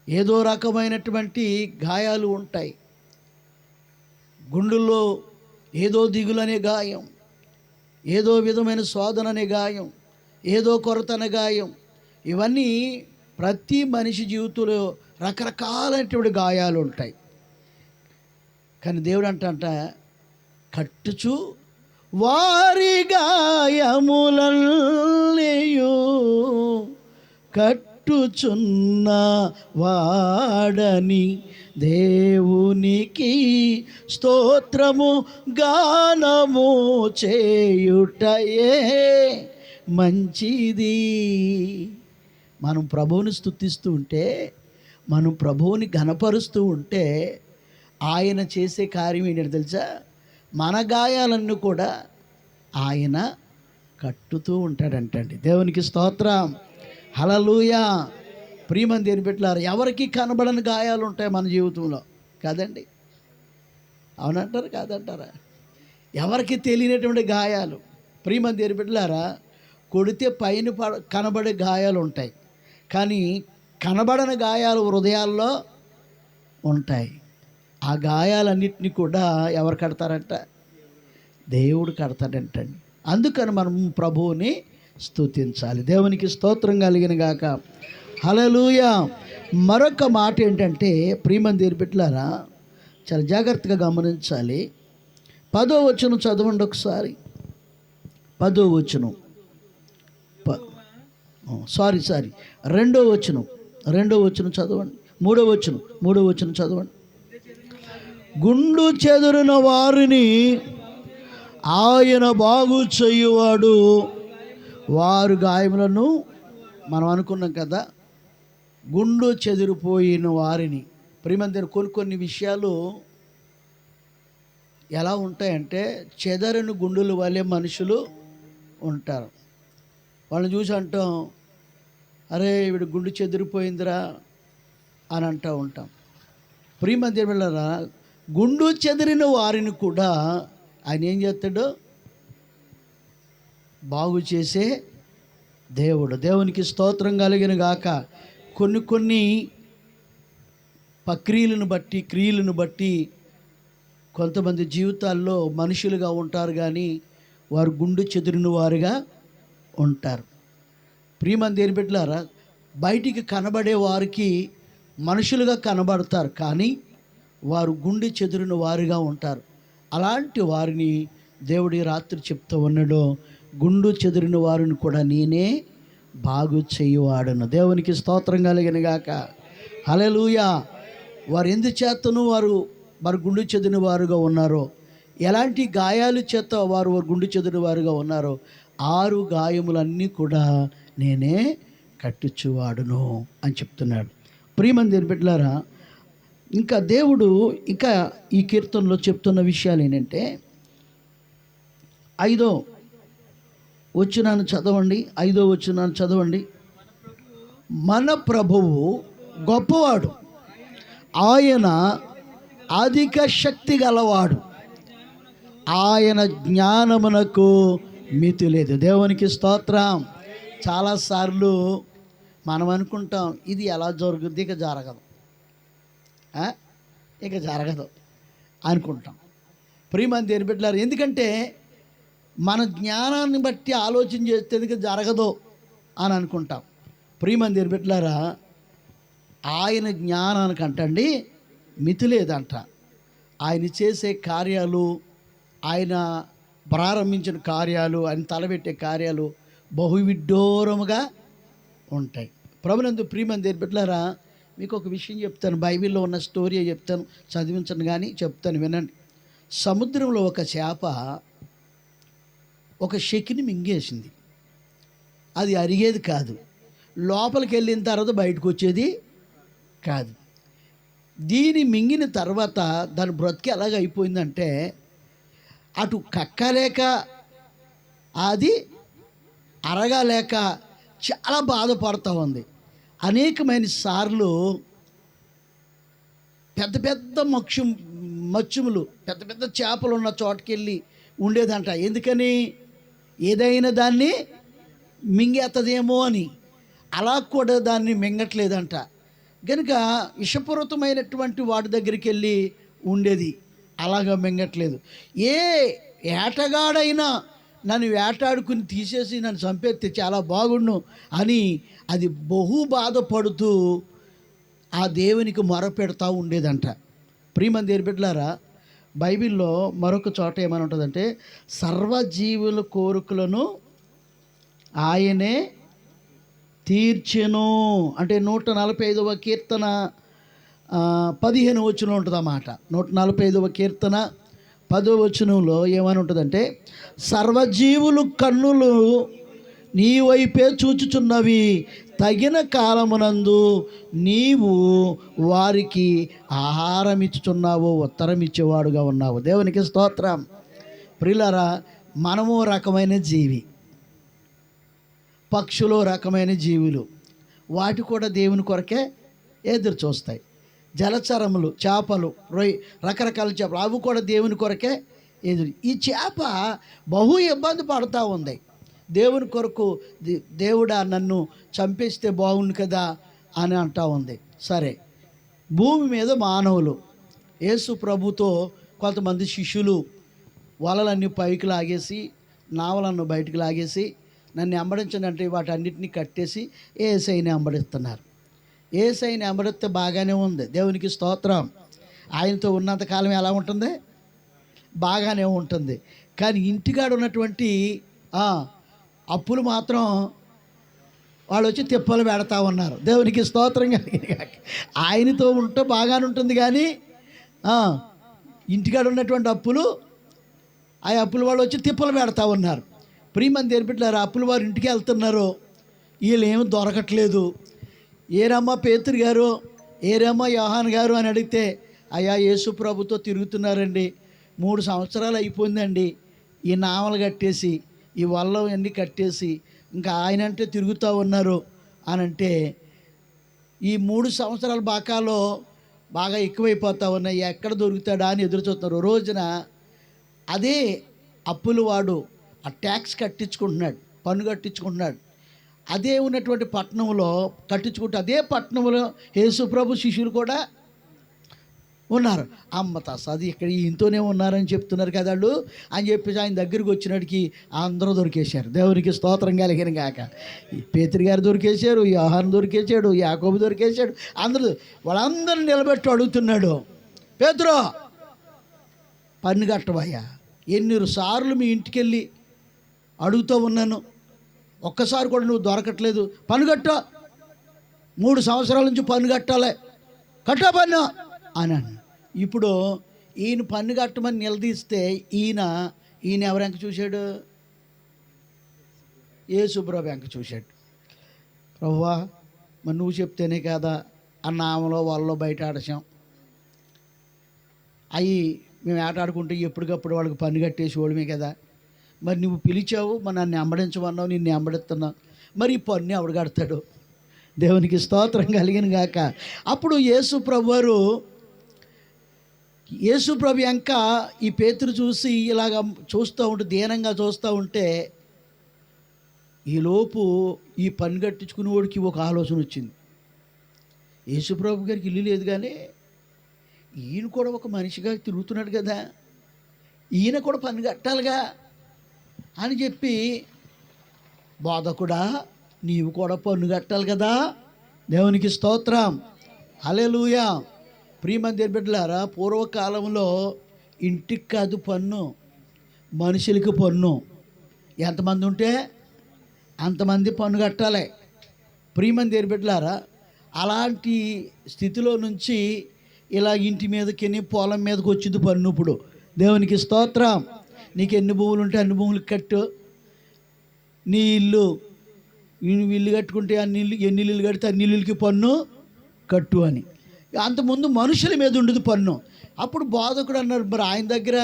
ఏదో రకమైనటువంటి గాయాలు ఉంటాయి. గుండెల్లో ఏదో దిగులనే గాయం, ఏదో విధమైన శోధన అనే గాయం, ఏదో కొరత అనే గాయం, ఇవన్నీ ప్రతి మనిషి జీవితంలో రకరకాలైనటువంటి గాయాలు ఉంటాయి. కానీ దేవుడు అంట కట్టుచు వారి గాయములన్నీయు కట్టుచున్న వాడని దేవునికి స్తోత్రము గానము చేయుటయే మంచిది. మనం ప్రభువుని స్తుతిస్తూ ఉంటే, మనం ప్రభువుని ఘనపరుస్తూ ఉంటే ఆయన చేసే కార్యం ఏంటంటే తెలుసా? మన గాయాలన్నీ కూడా ఆయన కట్టుతూ ఉంటాడంటండి. దేవునికి స్తోత్రం, హల్లెలూయా. ప్రియమైన దేవుని బిడ్డలారా, ఎవరికి కనబడని గాయాలు ఉంటాయి మన జీవితంలో, కాదండి? అవునంటారు కాదంటారా? ఎవరికి తెలియనటువంటి గాయాలు. ప్రియమైన దేవుని బిడ్డలారా, కొడితే పైన కనబడే గాయాలు ఉంటాయి, కానీ కనబడని గాయాలు హృదయాల్లో ఉంటాయి. ఆ గాయాలన్నింటినీ కూడా ఎవరు కడతారంట? దేవుడు కడతాడంటండి. అందుకని మనం ప్రభువుని స్తుతించాలి. దేవునికి స్తోత్రం కలిగిన గాక, హల్లెలూయా. మరొక మాట ఏంటంటే, ప్రియమైన దేవుని బిడ్డలారా, చాలా జాగ్రత్తగా గమనించాలి. 10వ వచనం చదవండి ఒకసారి. 10వ వచనం, సారీ 2వ వచనం చదవండి. 3వ వచనం చదవండి. గుండు చెదురిన వారిని ఆయన బాగు చేయువాడు, వారు గాయములను, మనం అనుకున్నాం కదా, గుండు చెదిరిపోయిన వారిని. ప్రియమందిర కొన్ని విషయాలు ఎలా ఉంటాయంటే, చెదరని గుండుల వలె మనుషులు ఉంటారు. వాళ్ళని చూసి అంటాం, అరే వీడు గుండు చెదిరిపోయిందిరా అని అంటూ ఉంటాం. ప్రియమందిర వెళ్ళరా, గుండు చెదిరిన వారిని కూడా ఆయన ఏం చేస్తాడు? బాగు చేసే దేవుడు. దేవునికి స్తోత్రం కలిగిన గాక. కొన్ని క్రియలను బట్టి కొంతమంది జీవితాల్లో మనుషులుగా ఉంటారు, కానీ వారు గుండు చెదిరిన వారుగా ఉంటారు. ప్రియమైన దేవుని బిడ్డలారా, బయటికి కనబడే వారికి మనుషులుగా కనబడతారు, కానీ వారు గుండె చెదిరిన వారుగా ఉంటారు. అలాంటి వారిని దేవుడి రాత్రి చెప్తూ ఉన్నాడు, గుండు చెదిరిన వారిని కూడా నేనే బాగు చేయువాడను. దేవునికి స్తోత్రం కలిగిన గాక, హల్లెలూయా. వారు ఎందుచేతను వారు గుండు చెదిరిన వారుగా ఉన్నారో, ఎలాంటి గాయాలు చేత వారు గుండు చెదిరిన వారుగా ఉన్నారో, 6 గాయములన్నీ కూడా నేనే కట్టుచువాడును అని చెప్తున్నాడు. ప్రియమైన దేవుని బిడ్డలారా, ఇంకా దేవుడు ఈ కీర్తనలో చెప్తున్న విషయాలు ఏంటంటే, 5వ వచనాన్ని చదవండి. మన ప్రభువు గొప్పవాడు, ఆయన అధిక శక్తి గలవాడు, ఆయన జ్ఞానమునకు మితి లేదు. దేవునికి స్తోత్రం. చాలాసార్లు మనం అనుకుంటాం, ఇది ఎలా జరుగుద్ది, ఇక జరగదు అనుకుంటాం. ప్రియమైన దేవుని బిడ్డలారా, ఎందుకంటే మన జ్ఞానాన్ని బట్టి ఆలోచన చేస్తే ఇక జరగదు అని అనుకుంటాం. ప్రియమైన దేవుని బిడ్డలారా, ఆయన జ్ఞానానికి అంటండి మితి లేదంట. ఆయన చేసే కార్యాలు, ఆయన ప్రారంభించిన కార్యాలు, ఆయన తలబెట్టే కార్యాలు బహువిడ్డూరముగా ఉంటాయి. ప్రభునందు ప్రియమైన దేవుని బిడ్డలారా, మీకు ఒక విషయం చెప్తాను. బైబిల్లో ఉన్న స్టోరీ చెప్తాను, చదివించను కానీ చెప్తాను, వినండి. సముద్రంలో ఒక చేప ఒక షెకిని మింగేసింది. అది అరిగేది కాదు, లోపలికి వెళ్ళిన తర్వాత బయటకు వచ్చేది కాదు. దీని మింగిన తర్వాత దాని బ్రతికి ఎలాగ అయిపోయిందంటే, అటు కక్కలేక అది అరగలేక చాలా బాధపడుతూ ఉంది. అనేకమైన సార్లు పెద్ద మత్స్యములు, పెద్ద చేపలు ఉన్న చోటుకి వెళ్ళి ఉండేదంట. ఎందుకని? ఏదైనా దాన్ని మింగేత్తదేమో అని. అలా కూడా దాన్ని మింగట్లేదంట. కనుక విషపూరితమైనటువంటి వాటి దగ్గరికి వెళ్ళి ఉండేది, అలాగా మింగట్లేదు. ఏ వేటగాడైనా నన్ను వేటాడుకుని తీసేసి నన్ను చంపేస్తే చాలా బాగుండు అని అది బహు బాధపడుతూ ఆ దేవునికి మొరపెడతా ఉండేదంట. ప్రియమైన దేవుని బిడ్డలారా, బైబిల్లో మరొక చోట ఏమని ఉంటుందంటే, సర్వజీవుల కోరికలను ఆయనే తీర్చెను అంటే 145వ కీర్తన 15 వచనం ఉంటుంది అన్నమాట. 145వ కీర్తన 10వ వచనంలో ఏమని ఉంటుందంటే, సర్వజీవులు కన్నులు నీ వైపే చూచుచున్నవి, తగిన కాలమునందు నీవు వారికి ఆహారం ఇచ్చుచున్నావు, ఉత్తరం ఇచ్చేవాడుగా ఉన్నావు. దేవునికి స్తోత్రం. ప్రియులారా, మనము రకమైన జీవి, పక్షులు రకమైన జీవులు, వాటి కూడా దేవుని కొరకే ఎదురు చూస్తాయి. జలచరములు, చేపలు, రకరకాల చేపలు, అవి కూడా దేవుని కొరకే ఎదురు. ఈ చేప బహు ఇబ్బంది పడుతూ ఉంది. దేవుని కొరకు దేవుడా నన్ను చంపేస్తే బాగుండు కదా అని అంటూ ఉంది. సరే, భూమి మీద మానవులు యేసు ప్రభుతో కొంతమంది శిష్యులు వలలన్నీ పైకి లాగేసి, నావలను బయటికి లాగేసి, నన్ను వెంబడించనంటే వాటన్నిటిని కట్టేసి యేసయ్యని వెంబడిస్తున్నారు. యేసయ్యని వెంబడిస్తే బాగానే ఉంది, దేవునికి స్తోత్రం. ఆయనతో ఉన్నంతకాలం ఎలా ఉంటుంది? బాగానే ఉంటుంది. కానీ ఇంటికాడ ఉన్నటువంటి అప్పులు మాత్రం వాళ్ళు వచ్చి తిప్పలు పెడతా ఉన్నారు. దేవునికి స్తోత్రం. ఆయనతో ఉంటే బాగానే ఉంటుంది, కానీ ఇంటికాడ ఉన్నటువంటి అప్పులు, ఆ అప్పుల వాళ్ళు వచ్చి తిప్పలు పెడతా ఉన్నారు. ప్రియమైన దేవుని బిడ్డలారా, అప్పుల వారు ఇంటికి వెళ్తున్నారు, వీళ్ళు ఏమి దొరకట్లేదు. ఏరమ్మా పేతురు గారు, ఏరమ్మా యోహాన్ గారు అని అడిగితే, అయ్యా యేసు ప్రభుతో తిరుగుతున్నారండి, 3 సంవత్సరాలు అయిపోయిందండి, ఈ నామలు కట్టేసి, ఈ వల్ల అన్నీ కట్టేసి, ఇంకా ఆయన అంటే తిరుగుతూ ఉన్నారు అని అంటే, ఈ 3 సంవత్సరాల బాకాలో బాగా ఎక్కువైపోతా ఉన్నాయి, ఎక్కడ దొరుకుతాడా అని ఎదురు చూస్తున్నారు. రోజున అదే అప్పులు వాడు ఆ ట్యాక్స్ కట్టించుకుంటున్నాడు, పన్ను కట్టించుకుంటున్నాడు. అదే ఉన్నటువంటి పట్టణంలో కట్టించుకుంటే, అదే పట్టణంలో యేసు ప్రభు శిష్యులు కూడా ఉన్నారు. అమ్మ అది ఇక్కడ ఈయనతోనే ఉన్నారని చెప్తున్నారు కదా వాళ్ళు అని చెప్పేసి ఆయన దగ్గరికి వచ్చినడికి అందరూ దొరికేశారు. దేవునికి స్తోత్రం కలిగిన గాక. పేతురు గారు దొరికేశారు, యోహాను దొరికేశాడు, యాకోబు దొరికేశాడు, వాళ్ళందరూ నిలబెట్టి అడుగుతున్నాడు, పేతురు పన్ను కట్టవయ్యా, ఎన్నిసార్లు మీ ఇంటికి వెళ్ళి అడుగుతూ ఉన్నాను, ఒక్కసారి కూడా నువ్వు దొరకట్లేదు, పన్ను కట్టు, 3 సంవత్సరాల నుంచి పన్ను కట్టాలి, కట్టా పన్ను అని. ఇప్పుడు ఈయన పన్ను కట్టమని నిలదీస్తే ఈయన ఎవరు వెంక చూశాడు? యేసుప్రభు వెంక చూశాడు. ప్రభువా మరి నువ్వు చెప్తేనే కదా అన్న ఆమెలో వాళ్ళలో బయట ఆడసాం, అవి మేము ఆటాడుకుంటే ఎప్పటికప్పుడు వాళ్ళకి పన్ను కట్టేసి ఓడమే కదా, మరి నువ్వు పిలిచావు, మరి నన్ను వెంబడించమన్నావు, నిన్ను వెంబడిస్తున్నావు, మరి ఈ పన్ను ఎవడు కడతాడు? దేవునికి స్తోత్రం కలిగిన గాక. అప్పుడు యేసు ప్రభు వెంక ఈ పేతురు చూసి ఇలాగ చూస్తూ ఉంటే, దీనంగా చూస్తూ ఉంటే, ఈలోపు ఈ పన్ను కట్టించుకునే వాడికి ఒక ఆలోచన వచ్చింది. యేసు ప్రభు గారికి ఇల్లు లేదు, కానీ ఈయన కూడా ఒక మనిషిగా తిరుగుతున్నాడు కదా, ఈయన కూడా పన్ను కట్టాలిగా అని చెప్పి, బోధకుడా నీవు కూడా పన్ను కట్టాలి కదా. దేవునికి స్తోత్రం, హల్లెలూయా. ప్రియమైన దేవుని బిడ్డలారా, పూర్వకాలంలో ఇంటికి కాదు పన్ను, మనుషులకి పన్ను. ఎంతమంది ఉంటే అంతమంది పన్ను కట్టాలి. ప్రియమైన దేవుని బిడ్డలారా, అలాంటి స్థితిలో నుంచి ఇలా ఇంటి మీదకి, పొలం మీదకి వచ్చింది పన్ను. ఇప్పుడు దేవునికి స్తోత్రం. నీకు ఎన్ని భూములు ఉంటే అన్ని భూములకు కట్టు, నీ ఇల్లు కట్టుకుంటే ఎన్ని ఇల్లు కడితే అన్ని ఇల్లులకి పన్ను కట్టు అని. అంతకుముందు మనుషుల మీద ఉండదు పన్ను. అప్పుడు బోధకుడు అన్నారు, మరి ఆయన దగ్గర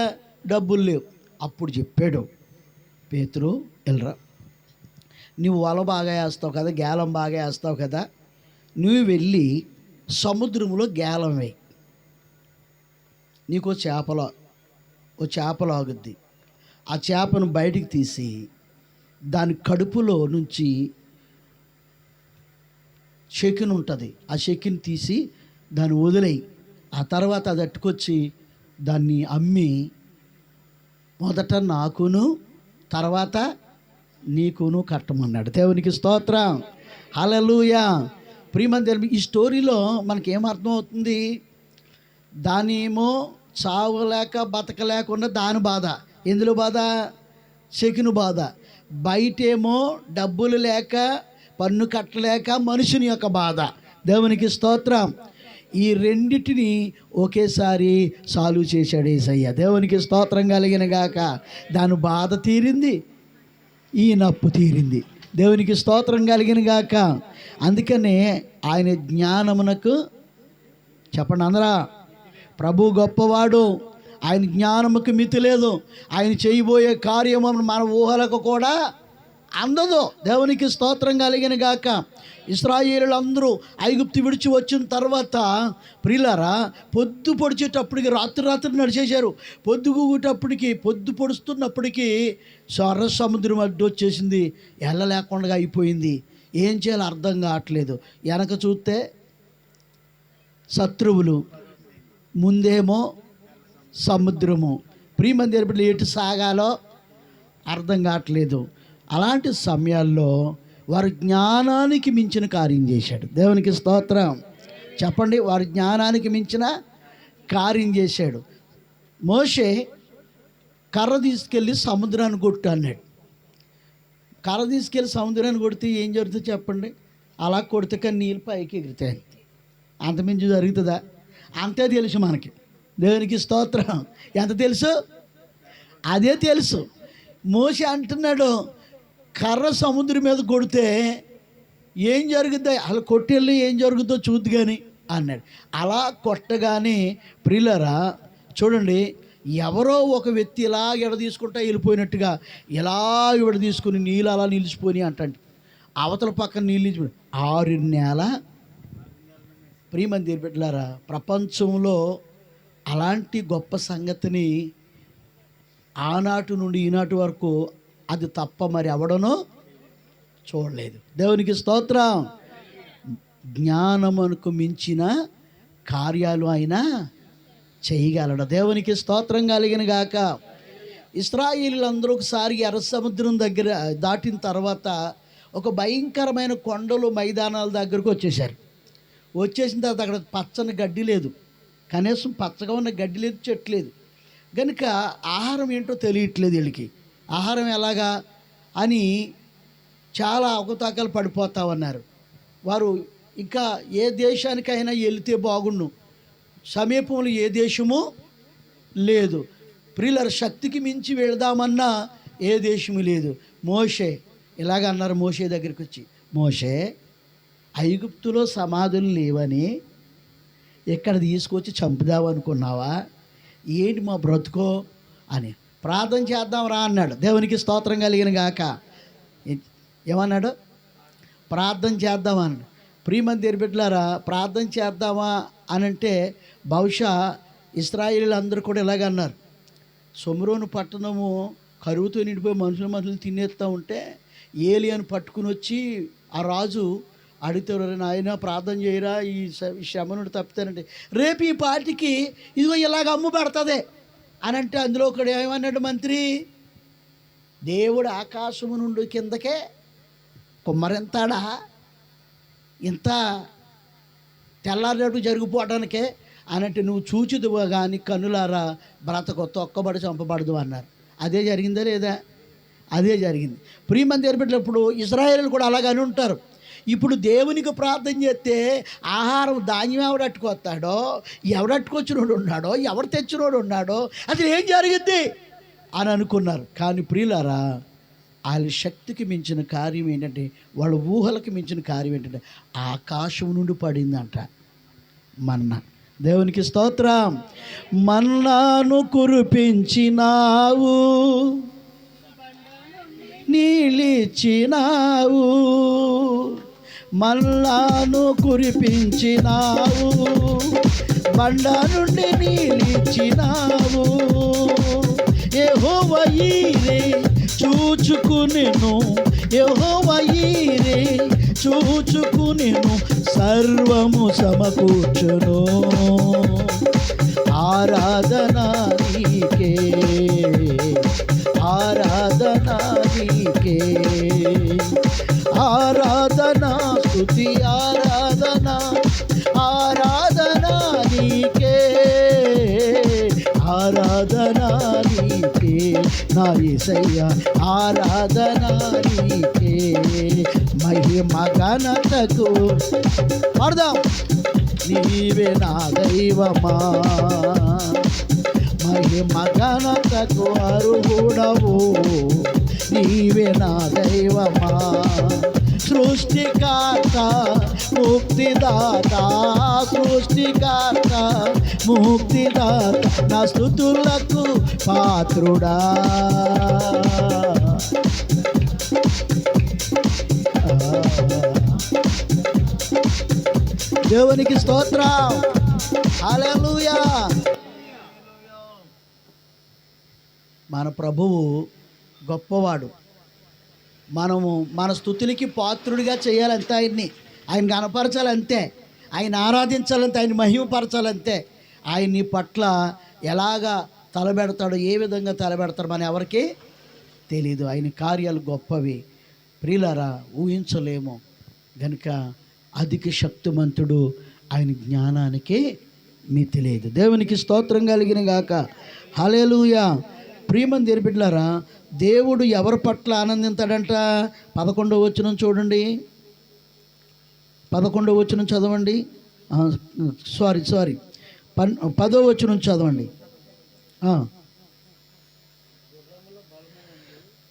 డబ్బులు లేవు. అప్పుడు చెప్పాడు, పేతురు వెళ్ళరా, నువ్వు వల బాగా వేస్తావు కదా, గేలం బాగా వేస్తావు కదా, నువ్వు వెళ్ళి సముద్రంలో గేలం వేయి, నీకు ఓ చేపలు ఆగుద్ది, ఆ చేపను బయటికి తీసి దాని కడుపులో నుంచి షెకిన్ ఉంటుంది. ఆ షెకిన్ తీసి దాన్ని వదిలేయి. ఆ తర్వాత అది అట్టుకొచ్చి దాన్ని అమ్మి మొదట నాకును తర్వాత నీకును కట్టమన్నాడు. దేవునికి స్తోత్రం, హల్లెలూయా. ప్రియమంది, ఈ స్టోరీలో మనకేమర్థం అవుతుంది? దానేమో చావలేక బతకలేకుండా దాని బాధ. ఎందులో బాధ? షెకిను బాధ. బయటేమో డబ్బులు లేక పన్ను కట్టలేక మనుషుని యొక్క బాధ. దేవునికి స్తోత్రం. ఈ రెండిటిని ఒకేసారి సాల్వ్ చేశాడు యేసయ్య. దేవునికి స్తోత్రం కలిగిన గాక. దాని బాధ తీరింది, ఈ నప్పు తీరింది. దేవునికి స్తోత్రం కలిగిన గాక. అందుకనే ఆయన జ్ఞానమునకు, చెప్పండి అందరా, ప్రభు గొప్పవాడు. ఆయన జ్ఞానముకు మితి లేదు. ఆయన చేయబోయే కార్యము మన ఊహలకు కూడా అందదు. దేవునికి స్తోత్రం కలిగిన గాక. ఇశ్రాయేలులందరూ ఐగుప్తు విడిచి వచ్చిన తర్వాత ప్రియులారా, పొద్దు పొడిచేటప్పటికి రాత్రి నడిచేశారు. పొద్దు పొడుస్తున్నప్పటికీ సొర్ర సముద్రం అడ్డు వచ్చేసింది. వెళ్ళలేకుండా అయిపోయింది. ఏం చేయాలో అర్థం కావట్లేదు. వెనక చూస్తే శత్రువులు, ముందేమో సముద్రము. ప్రియమంది ఏర్పడి ఎటు సాగాలో అర్థం కావట్లేదు. అలాంటి సమయాల్లో వారి జ్ఞానానికి మించిన కార్యం చేశాడు. దేవునికి స్తోత్రం. చెప్పండి, వారి జ్ఞానానికి మించిన కార్యం చేశాడు. మోషే కర్ర తీసుకెళ్ళి సముద్రాన్ని కొట్టు అన్నాడు. కర్ర తీసుకెళ్ళి సముద్రాన్ని కొడితే ఏం జరుగుతుందో చెప్పండి? అలా కొడితే కానీ నీళ్ళు పైకి ఎగురుతాయి. అంతమించి జరుగుతుందా? అంతే తెలుసు మనకి. దేవునికి స్తోత్రం. ఎంత తెలుసు? అదే తెలుసు. మోషే అంటున్నాడు, కర్ర సముద్రం మీద కొడితే ఏం జరుగుద్ది, అలా కొట్టెళ్ళి ఏం జరుగుతుందో చూద్దు కానీ అన్నాడు. అలా కొట్టగానే ప్రియులారా చూడండి, ఎవరో ఒక వ్యక్తి ఇలా ఎడదీసుకుంటా వెళ్ళిపోయినట్టుగా ఇలా తీసుకుని నీళ్ళు అలా నిలిచిపోయి అంటండి. అవతల పక్కన నీళ్ళు నిలిచిపోయి 6 నెలల. ప్రియమంది బిడ్డలారా, ప్రపంచంలో అలాంటి గొప్ప సంగతిని ఆనాటి నుండి ఈనాటి వరకు అది తప్ప మరి ఎవడనో చూడలేదు. దేవునికి స్తోత్రం. జ్ఞానమునకు మించిన కార్యాలు ఆయన చేయగలడు. దేవునికి స్తోత్రం కలిగిన గాక. ఇశ్రాయేలీయులందరూ ఒకసారి ఎర్ర సముద్రం దగ్గర దాటిన తర్వాత ఒక భయంకరమైన కొండలు మైదానాల దగ్గరకు వచ్చేసారు. వచ్చేసిన తర్వాత అక్కడ పచ్చని గడ్డి లేదు, కనీసం పచ్చగా ఉన్న గడ్డి లేదు, చెట్టు లేదు. కనుక ఆహారం ఏంటో తెలియట్లేదు వీళ్ళకి. ఆహారం ఎలాగా అని చాలా అవకతవకలు పడిపోతా ఉన్నారు. వారు ఇంకా ఏ దేశానికైనా వెళితే బాగుండు, సమీపంలో ఏ దేశము లేదు. ప్రియుల శక్తికి మించి వెళదామన్నా ఏ దేశము లేదు. మోషే ఇలాగ అన్నారు. మోషే దగ్గరికి వచ్చి, మోషే, ఐగుప్తులో సమాధులు లేవని ఇక్కడ తీసుకొచ్చి చంపుదామనుకున్నావా? ఏంటి మా బ్రతుకో అని. ప్రార్థన చేద్దాం రా అన్నాడు. దేవునికి స్తోత్రం కలిగిన గాక. ఏమన్నాడు? ప్రార్థన చేద్దామన్నాడు. ప్రియమంది బిడ్డలారా, ప్రార్థన చేద్దామా అని అంటే బహుశా ఇశ్రాయేలీయులు అందరూ కూడా ఇలాగన్నారు. షోమ్రోను పట్టణము కరువుతో నిండిపోయి మనుషులు తినేస్తూ ఉంటే ఏలియాను పట్టుకుని వచ్చి ఆ రాజు అడుగుతారు, నాయన ప్రార్థన చేయరా, ఈ శ్రమ నుండి తప్పుతానంటే రేపు ఈ పార్టీకి ఇదిగో ఇలాగ అమ్ము పడుతుంది అని అంటే అందులో ఒకడు ఏమన్నాడు మంత్రి, దేవుడు ఆకాశము నుండి కిందకే కుమ్మరెంతాడా ఇంత తెల్లారేటు జరిగిపోవడానికే అనంటే నువ్వు చూచుదువా కానీ కన్నులారా బ్రతకు తొక్కబడి చంపబడదు అన్నారు. అదే జరిగిందా లేదా? అదే జరిగింది. ప్రియమంది ఏర్పడినప్పుడు ఇశ్రాయేలీయులు కూడా అలాగని ఉంటారు. ఇప్పుడు దేవునికి ప్రార్థన చేస్తే ఆహారం ధాన్యం ఎవడట్టుకొస్తాడో, ఎవడట్టుకొచ్చినోడు ఉన్నాడో, ఎవడు తెచ్చినోడు ఉన్నాడో, అసలు ఏం జరిగింది అని అనుకున్నారు. కానీ ప్రియులారా, వాళ్ళ శక్తికి మించిన కార్యం ఏంటంటే, వాళ్ళ ఊహలకు మించిన కార్యం ఏంటంటే ఆకాశం నుండి పడిందంట మన్నా. దేవునికి స్తోత్రం. మన్నాను కురిపించినావు, నీళ్ళిచ్చినావు, మన్నాను కురిపించినావు, బండ నుండి నీళ్ళిచ్చినావు. యెహోవా ఈరే చూచుకునెను యెహోవా ఈరే చూచుకునేను సర్వము సమకూర్చును. ఆరాధన నీకే, ఆరాధన నీకే, ఆరాధన స్తుతి ఆరాధన, ఆరాధన నీకే, ఆరాధన నీకే నా యేసయ్యా, ఆరాధన నీకే. మహిమ ఘనతకు పాడదాం. నీవే నా దైవమా, మహిమ ఘనతకు అర్హుడవు, నీవే నా దైవమా. సృష్టికర్త ముక్తిదాత, సృష్టికర్త ముక్తిదాత, నా స్తుతులకు పాత్రుడా. దేవునికి స్తోత్రం, హల్లెలూయా. మన ప్రభువు గొప్పవాడు. మనము మన స్తుతులకి పాత్రుడిగా చేయాలంతే, ఆయన కనపరచాలంతే, ఆయన ఆరాధించాలంతే, ఆయన మహిమపరచాలంతే. ఆయన్ని పట్ల ఎలాగా తలబెడతాడో, ఏ విధంగా తలబెడతాడో మన ఎవరికి తెలీదు. ఆయన కార్యాలు గొప్పవి ప్రియులారా, ఊహించలేము. గనుక అధిక శక్తిమంతుడు, ఆయన జ్ఞానానికి మితి లేదు. దేవునికి స్తోత్రం కలిగిన గాక, హల్లెలూయా. ప్రియమంది బిడ్డలారా, దేవుడు ఎవరి పట్ల ఆనందింతాడంట? 11వ వచనం చూడండి, 11వ వచనం చదవండి. సారీ 10వ వచనం చదవండి.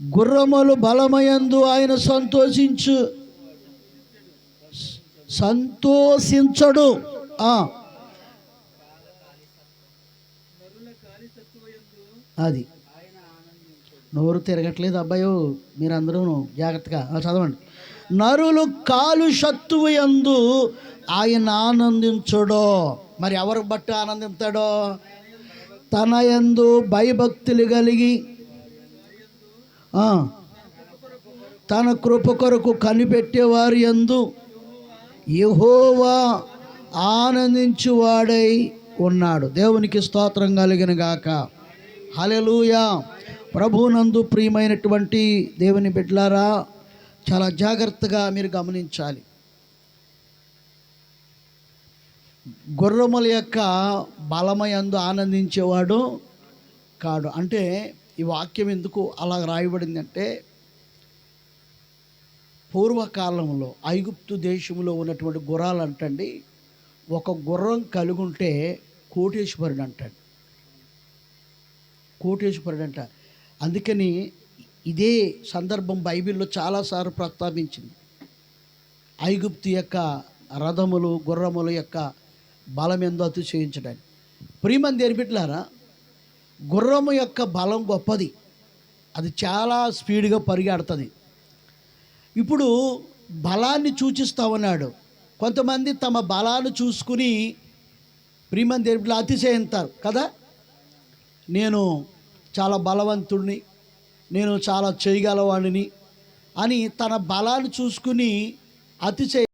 గుర్రములు బలమయందు ఆయన సంతోషించడు. అది నోరు తిరగట్లేదు అబ్బాయో, మీరందరూ జాగ్రత్తగా చదవండి. నరులు కాలు శత్రువు యందు ఆయన ఆనందించడో. మరి ఎవరు బట్టి ఆనందిస్తాడో? తన యందు భయభక్తులు కలిగి తన కృప కొరకు కనిపెట్టేవారి యందు యెహోవా ఆనందించువాడై ఉన్నాడు. దేవునికి స్తోత్రం కలిగిన గాక, హల్లెలూయా. ప్రభునందు ప్రియమైనటువంటి దేవుని బిడ్డలారా, చాలా జాగ్రత్తగా మీరు గమనించాలి. గుర్రముల యొక్క బలమయందు ఆనందించేవాడు కాడు. అంటే ఈ వాక్యం ఎందుకు అలా రాయబడిందంటే, పూర్వకాలంలో ఐగుప్తు దేశంలో ఉన్నటువంటి గుర్రాలు అంటండి, ఒక గుర్రం కలిగి ఉంటే కోటేశ్వరుడు అంటాడు, కోటేశ్వరుడు అంట. అందుకని ఇదే సందర్భం బైబిల్లో చాలాసార్లు ప్రస్తావించింది. ఐగుప్తు యొక్క రథములు గుర్రముల యొక్క బలం ఎంతో అతిశయించడానికి. ప్రియమంది బిడ్డలారా, గుర్రము యొక్క బలం గొప్పది, అది చాలా స్పీడ్గా పరిగెడుతుంది. ఇప్పుడు బలాన్ని సూచిస్తామన్నాడు. కొంతమంది తమ బలాన్ని చూసుకుని ప్రియమంది బిడ్డలు అతిశయిస్తారు కదా. నేను చాలా బలవంతుడిని, నేను చాలా చేయగలవాడిని అని తన బలాన్ని చూసుకుని అతిశయ